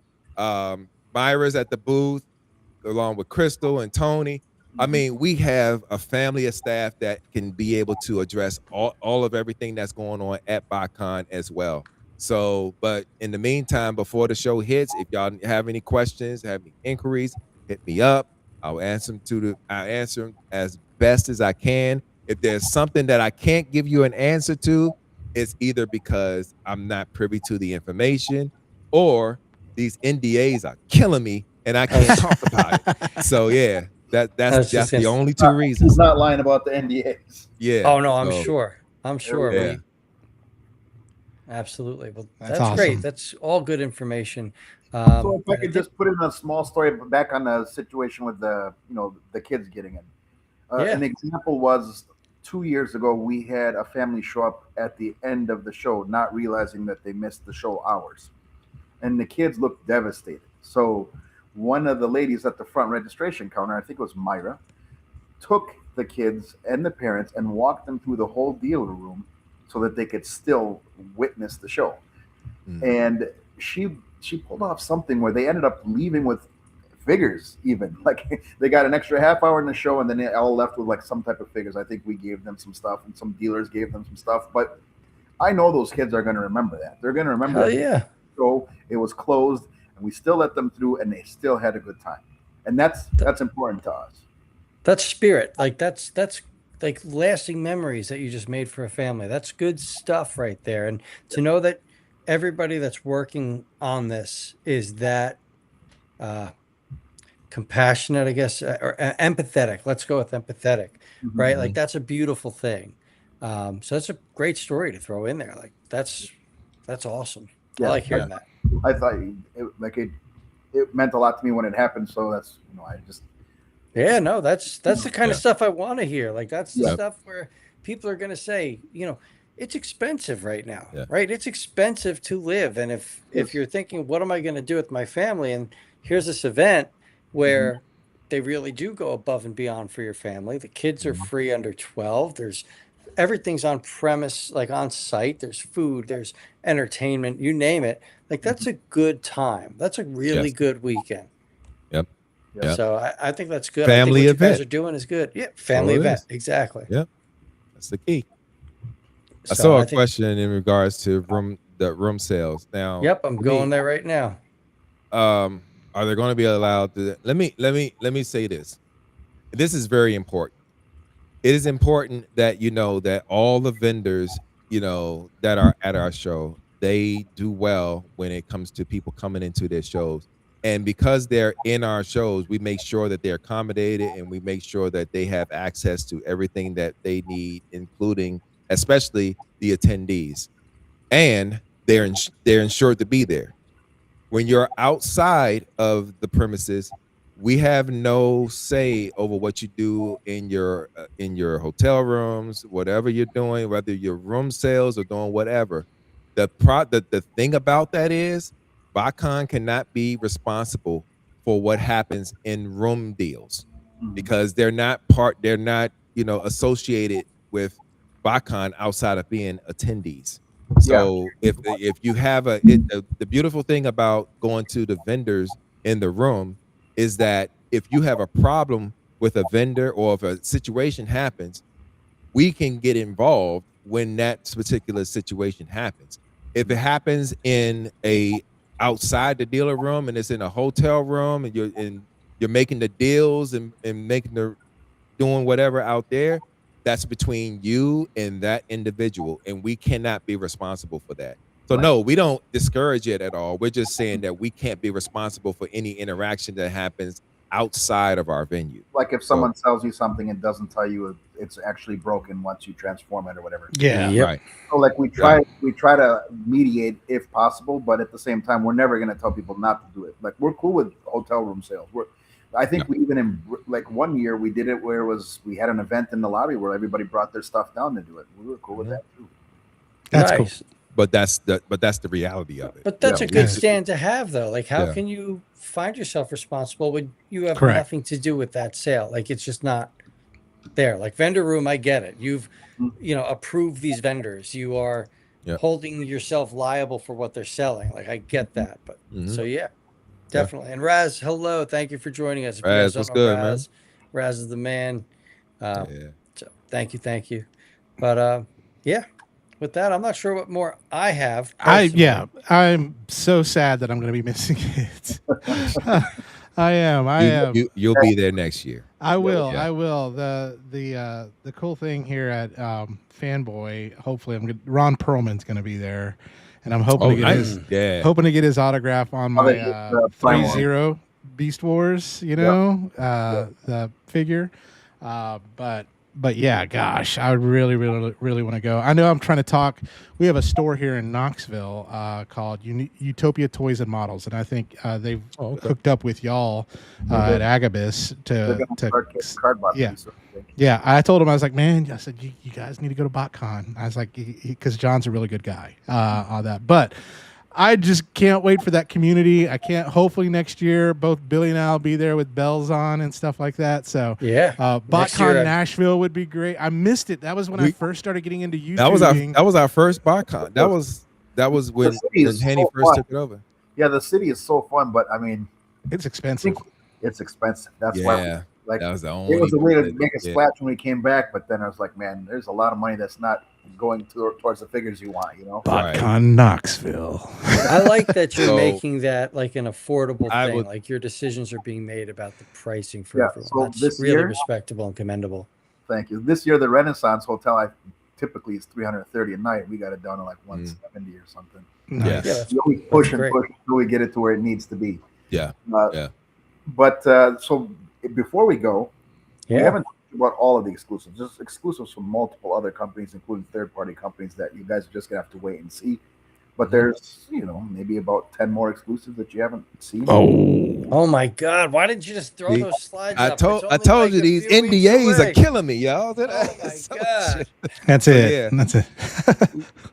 Myra's at the booth along with Crystal and Tony. I mean, we have a family of staff that can be able to address all of everything that's going on at BotCon as well. So, but in the meantime, before the show hits, if y'all have any questions, have any inquiries, hit me up. I'll answer them as best as I can. If there's something that I can't give you an answer to, it's either because I'm not privy to the information, or these NDAs are killing me and I can't talk about it. So yeah, that's the only two reasons. He's not lying about the NDAs. Yeah. Oh no, I'm sure. Yeah. Absolutely. Well, That's that's great. awesome. That's all good information. So if I could just put in a small story back on the situation with the kids getting in. Yeah. An example was 2 years ago, we had a family show up at the end of the show, not realizing that they missed the show hours. And the kids looked devastated. So one of the ladies at the front registration counter, I think it was Myra, took the kids and the parents and walked them through the whole dealer room so that they could still witness the show. And she pulled off something where they ended up leaving with figures, even like they got an extra half hour in the show and then they all left with like some type of figures. I think we gave them some stuff and some dealers gave them some stuff, but I know those kids are going to remember that. They're going to remember Hell yeah. show. It was closed and we still let them through and they still had a good time. And that's important to us. That's spirit. Like that's like lasting memories that you just made for a family. That's good stuff right there. And to know that everybody that's working on this is that compassionate, I guess, or empathetic. Let's go with empathetic, right? Like that's a beautiful thing. So that's a great story to throw in there. Like that's awesome. Yeah, I like hearing that. I thought it meant a lot to me when it happened. So that's I just no, that's the kind of stuff I want to hear. Like that's the Yeah. stuff where people are going to say, it's expensive right now, Yeah. right? It's expensive to live, and if you're thinking, what am I going to do with my family? And here's this event where they really do go above and beyond for your family. The kids are free under 12. There's everything's on premise, like on site. There's food, there's entertainment, you name it. Like that's a good time. That's a really good weekend. Yep. Yep. So I think that's good. Family I think what you guys event. are doing is good. Yeah, family All it event. is. Exactly. Yep. That's the key. I So saw a think- question in regards to room sales. Now, Yep, I'm going there right now. Are they going to be allowed to? Let me say this. This is very important. It is important that that all the vendors that are at our show, they do well when it comes to people coming into their shows. And because they're in our shows, we make sure that they're accommodated, and we make sure that they have access to everything that they need, including especially the attendees, and they're insured to be there. When you're outside of the premises, we have no say over what you do in your hotel rooms, whatever you're doing, whether you're room sales or doing whatever. The thing about that is Botcon cannot be responsible for what happens in room deals, because they're not, associated with Botcon outside of being attendees. Yeah. So if you have the beautiful thing about going to the vendors in the room is that if you have a problem with a vendor, or if a situation happens, we can get involved when that particular situation happens. If it happens in a outside the dealer room, and it's in a hotel room, and you're making the deals, and making the doing whatever out there, that's between you and that individual, and we cannot be responsible for that. So no, we don't discourage it at all. We're just saying that we can't be responsible for any interaction that happens outside of our venue. Like if someone sells you something and doesn't tell you it's actually broken once you transform it or whatever. Yeah. Yep. Right. So like we try to mediate if possible, but at the same time, we're never going to tell people not to do it. Like we're cool with hotel room sales. I think we even like one year we did it where we had an event in the lobby where everybody brought their stuff down to do it. We were cool with that too. That's Nice. cool. But that's the reality of it. But that's Yeah. a good Yeah. stand to have, though. Like, how Yeah. can you find yourself responsible when you have Correct. nothing to do with that sale? Like, it's just not there. Like vendor room, I get it. You've, approved these vendors. You are Yeah. holding yourself liable for what they're selling. Like, I get that. But so yeah, Yeah. definitely. And Raz, hello, thank you for joining us. If you Raz, guys don't what's know good, man? Raz is the man. Yeah. So thank you. But yeah. With that, I'm not sure what more I have. personally. I'm so sad that I'm going to be missing it. I am. You'll be there next year. I will. Yeah. I will. The cool thing here at Fanboy, hopefully, Ron Perlman's going to be there, and I'm hoping to get his autograph on my 3-0 Beast Wars. The figure. But yeah, gosh, I really want to go. I know I'm trying to talk. We have a store here in Knoxville called Utopia Toys and Models, and I think they've hooked up with y'all at Agabus to cardboard. Yeah, I told him, I was like, man, I said, you guys need to go to Botcon. I was like, because John's a really good guy on that. But I just can't wait for that community. I can't. Hopefully next year, both Billy and I will be there with bells on and stuff like that. So yeah, Botcon Nashville would be great. I missed it. That was when I first started getting into YouTube. That was our first Botcon. That was when Hany first took it over. Yeah, the city is so fun, but I mean, it's expensive. It's expensive. That's why. Like, that was the only. It was a way to make a splash when we came back, but then I was like, man, there's a lot of money that's not going towards the figures you want, Botcon Knoxville. I like that you're making that like an affordable thing. Like your decisions are being made about the pricing for everyone. So that's this really year, respectable and commendable. Thank you. This year, the Renaissance Hotel, typically is $330 a night. We got it down to like $170 or something. Nice. Yeah, we push until we get it to where it needs to be. Yeah. But so before we go, we haven't talked about all of the exclusives. Just exclusives from multiple other companies, including third-party companies that you guys are just gonna have to wait and see. But there's, maybe about 10 more exclusives that you haven't seen. Oh my God! Why didn't you just throw those slides up? I told you these NDAs are killing me, y'all. Oh my God! That's it. That's it.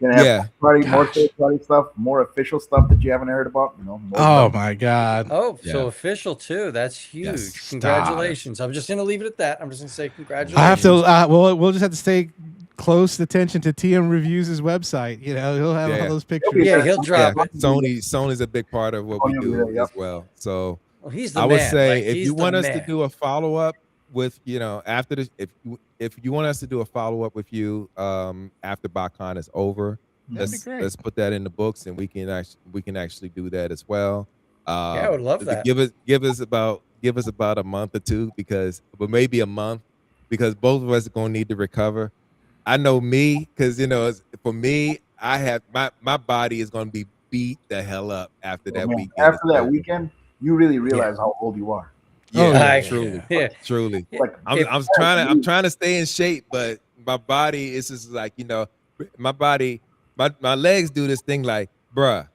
More third-party stuff, more official stuff that you haven't heard about. My God! So official too. That's huge. Yes, Congratulations! I'm just gonna leave it at that. I'm just gonna say congratulations. I have to. We'll just have to stay close attention to TM Reviews' website. He'll have all those pictures. Yeah, he'll drop it. Sony's a big part of what we do as well. So he's the I man. would say if you want us to do a follow-up with, after this, if you want us to do a follow-up with you after Botcon is over, let's put that in the books, and we can actually do that as well. I would love that. Give us about a month or two, but maybe a month, because both of us are going to need to recover. I know me, because for me, I have my body is going to be beat the hell up after that weekend. After that weekend, you really realize how old you are. Yeah, Oh, yeah, truly, yeah. truly. Like I'm trying to stay in shape, but my body is just like, you know, my body, my legs do this thing like, bruh,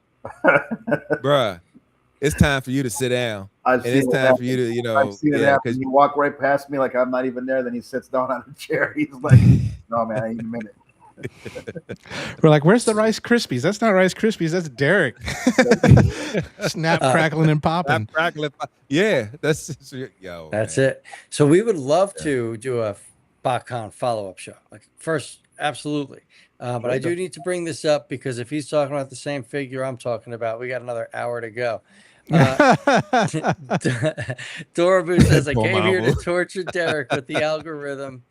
it's time for you to sit down, I've and seen it's it time for you happen. to, you know, I've seen it yeah, happen. because You walk right past me like I'm not even there. Then he sits down on a chair. He's like, "No, man, I need a minute." We're like, where's the Rice Krispies? That's not Rice Krispies. That's Derek. Snap, crackling, and popping. yeah, that's yo. That's man. it. So we would love to do a Botcon follow-up show. Like first, absolutely. But I do need to bring this up because if he's talking about the same figure I'm talking about, we got another hour to go. Doraboo says, I Poor came here to Marvel. torture Derek with the algorithm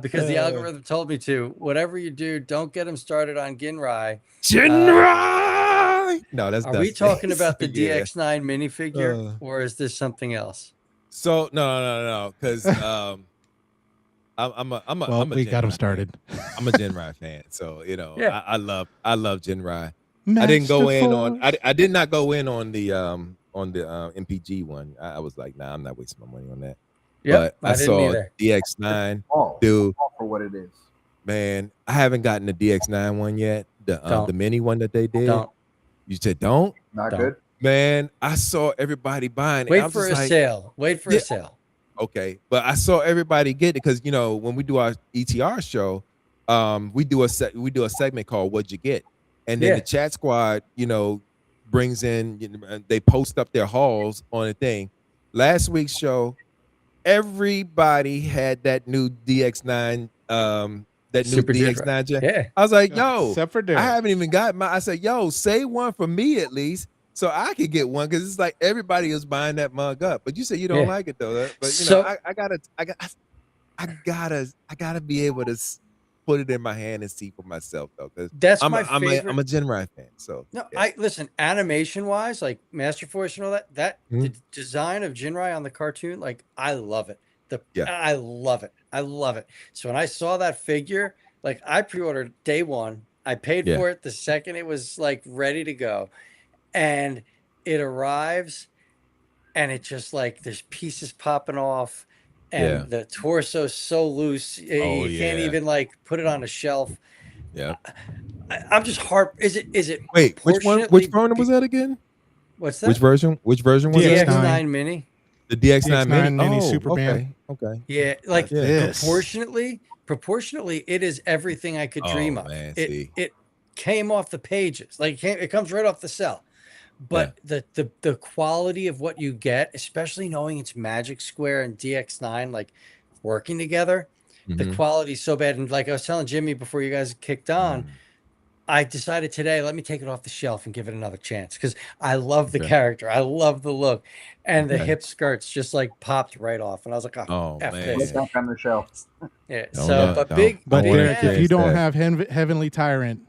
because the algorithm told me to. Whatever you do, don't get him started on Ginrai. Jinrai! No, that's Are we Dusty. talking about the Yeah. DX9 minifigure or is this something else? So no, because I'm a Well, we got him started. I'm a Jinrai fan, so you know, Yeah. I love Jinrai. I didn't go in on I did not go in on the MPG one. I was like, nah, I'm not wasting my money on that. Yep, But I didn't saw either. It's DX9, all dude. for what it is. Man, I haven't gotten the DX9 one yet. The mini one that they did. Don't. You said don't? Not Don't. good. Man, I saw everybody buying it. Wait I'm for just a like, sale. Wait for a sale. okay, but I saw everybody get it because you know when we do our ETR show, we do a segment called "What'd You Get," and then the chat squad, you know, brings in, you know, they post up their hauls on a thing. Last week's show, everybody had that new DX9, that new Super DX9 jet. Yeah. I was like, yo, Except for I Derek. haven't even got my. I said, yo, say one for me at least, so I could get one because it's like everybody is buying that mug up. But you said you don't like it though. But you know, I gotta be able to put it in my hand and see for myself though. Because That's I'm my a favorite. Jinrai fan. So No, yeah. listen, animation wise, like Master Force and all that, the design of Jinrai on the cartoon, like I love it. I love it. I love it. So when I saw that figure, like I pre-ordered day one, I paid for it the second it was like ready to go, and it arrives, and it just like there's pieces popping off, and the torso's so loose, you can't even like put it on a shelf. Yeah. I'm just Is it? Wait, which one was that again? What's that? Which version was DX9. DX9 Mini. The DX9 Mini Oh, Superman. Okay. Yeah, like this. proportionately, it is everything I could dream of. Man, It came off the pages, like it comes right off the cell. But the quality of what you get, especially knowing it's Magic Square and DX9 like working together, the quality's so bad. And like I was telling Jimmy before you guys kicked on, I decided today, let me take it off the shelf and give it another chance because I love the character. I love the look. And the hip skirts just like popped right off. And I was like, oh F man. this. Back on the shelf. Yeah. Don't But Derek, if you don't that. have Heavenly Tyrant,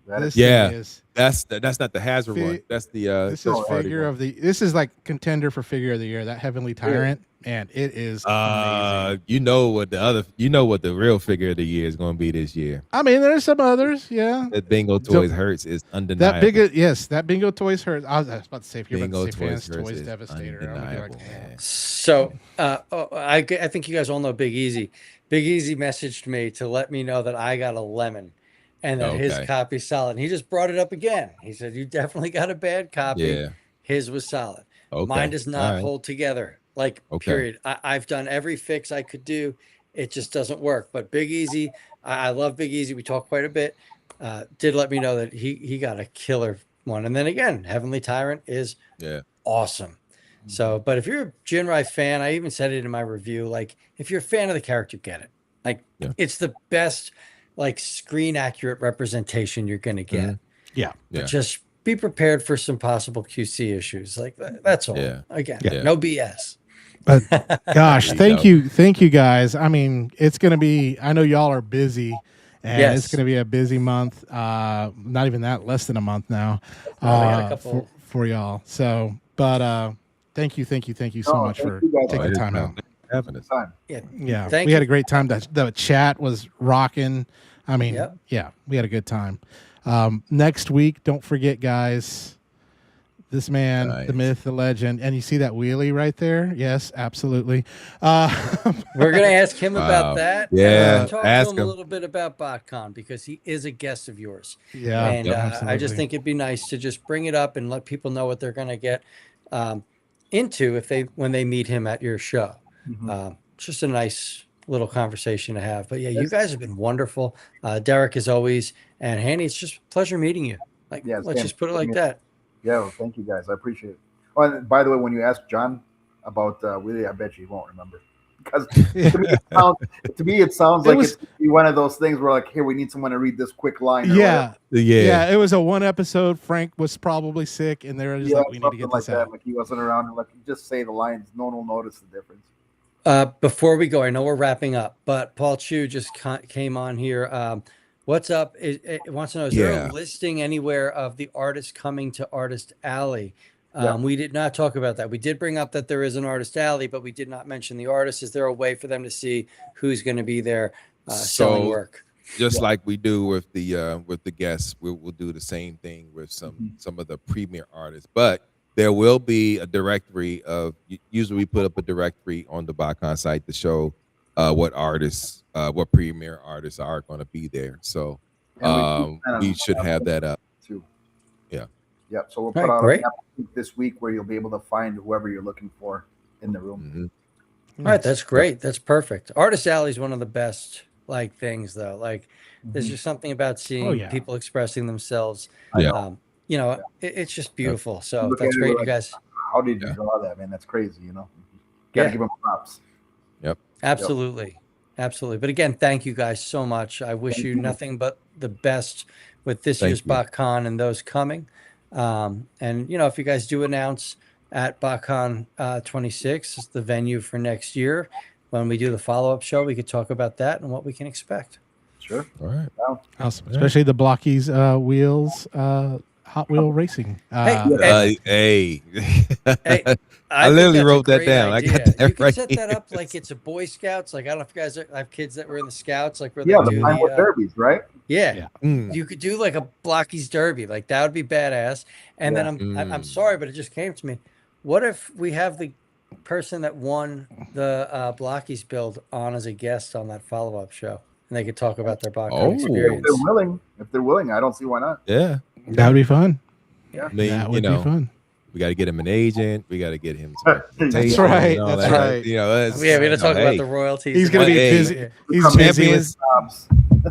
this Yeah. thing is That's not the Hazard one. That's the this is figure of the this is like contender for figure of the year. That Heavenly Tyrant, man, it is amazing. You know what the real figure of the year is going to be this year. I mean, there's some others, yeah. That Bingo Toys Hurts is undeniable. That Bingo Toys Hurts. I was about to say if you're Bingo about to say Toys Fans Hurts Toys is Devastator. I'm gonna be like, undeniable, man. So I think you guys all know Big Easy. Big Easy messaged me to let me know that I got a lemon and that his copy's solid. And he just brought it up again. He said, you definitely got a bad copy. Yeah. His was solid. Okay. Mine does not right. hold together. Like, period. I've done every fix I could do. It just doesn't work. But Big Easy, I love Big Easy. We talk quite a bit. Did let me know that he got a killer one. And then again, Heavenly Tyrant is awesome. So, but if you're a Jinrai fan, I even said it in my review, like if you're a fan of the character, get it. Like it's the best like screen accurate representation you're going to get. But just be prepared for some possible QC issues. Like that's all. Again, no BS. But gosh, thank you guys. I mean, it's going to be, I know y'all are busy and it's going to be a busy month. Not even that, less than a month now for y'all. So, but thank you so much for taking the time out. Yeah, we had a great time. The chat was rocking. I mean, we had a good time. Next week, don't forget, guys, This man, the Nice. myth, the legend, and you see that wheelie right there? Yes, absolutely. We're gonna ask him Wow. about that. Yeah, and talk ask to him a him. little bit about Botcon because he is a guest of yours. Yeah, And I absolutely. just think it'd be nice to just bring it up and let people know what they're gonna get into if when they meet him at your show. It's just a nice little conversation to have. But yeah, you guys have been wonderful. Derek, as always, and Hany, it's just a pleasure meeting you. Like, Yeah, let's same. just put it like that. Yeah, well, thank you guys. I appreciate it. Oh, and by the way, when you ask John about Willie, I bet you he won't remember. Because to me, it sounds like it's one of those things where, like, here, we need someone to read this quick line. Or Yeah. whatever. Yeah, it was a one episode. Frank was probably sick, and they were just like, we need to get like this out. Like he wasn't around, and like just say the lines. No one will notice the difference. Before we go, I know we're wrapping up, but Paul Chu just came on here. What's up? It wants to know, is there a listing anywhere of the artists coming to Artist Alley? We did not talk about that. We did bring up that there is an Artist Alley, but we did not mention the artist. Is there a way for them to see who's going to be there selling work? Just like we do with the guests, we'll do the same thing with some of the premier artists. But there will be a directory of. Usually, we put up a directory on the Botcon site to show what artists, what premier artists are going to be there. So we should have that up too. Yeah. Yep. So we'll put out an app this week where you'll be able to find whoever you're looking for in the room. All right, that's great. That's perfect. Artist Alley is one of the best things, though. Like, there's just something about seeing people expressing themselves. You know, it's just beautiful. So that's great, you guys. How did you draw that, man? That's crazy. You know, gotta give them props. Yep. Absolutely. Absolutely. But again, thank you guys so much. I wish you nothing but the best with this year's Botcon and those coming. And, you know, if you guys do announce at Botcon 26 is the venue for next year, when we do the follow-up show, we could talk about that and what we can expect. Sure. All right. Awesome. Especially the Blockies wheels, Hot Wheel Racing. Hey. I literally wrote that down. Idea. I got that you can right set here. that up like it's a Boy Scouts. Like, I don't know if you guys have kids that were in the Scouts. Like, where the do Pinewood Derbies, right? Yeah. You could do like a Blockies Derby. Like, that would be badass. And then I'm sorry, but it just came to me. What if we have the person that won the Blockies build on as a guest on that follow-up show, and they could talk about their Botcon experience? If they're willing, I don't see why not. Yeah, that would be fun. Yeah, I mean, that would be fun. We got to get him an agent. We got to get him some That's right. That's right. You know, we're going to talk about the royalties. He's going to be busy. He's champions.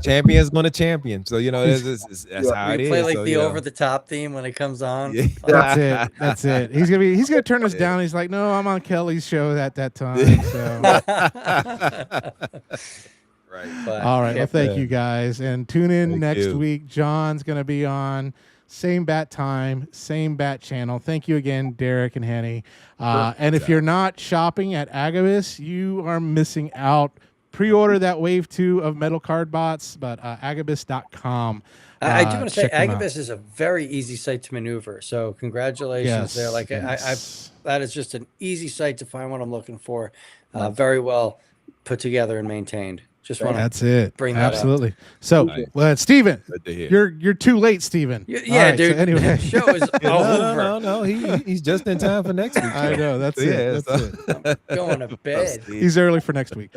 Champions going to champion. So, you know, that's how it is. We play like the over-the-top theme when it comes on. Yeah. That's it. He's gonna turn us down. He's like, no, I'm on Kelly's show at that time. So. Right. But, all right. Well, thank you guys, and tune in next week. John's gonna be on. Same bat time, same bat channel. Thank you again, Derek and Hany. And if you're not shopping at Agabus, you are missing out. Pre-order that wave 2 of Metal Card Bots, but agabus.com. I do want to say Agabus is a very easy site to maneuver. So congratulations there. Like that is just an easy site to find what I'm looking for. Very well put together and maintained. Just want to bring that up. So, Steven, you're too late, Steven. Yeah, dude. So anyway, the show is over. No. He's just in time for next week. I know. That's it. I'm going to bed. He's early for next week.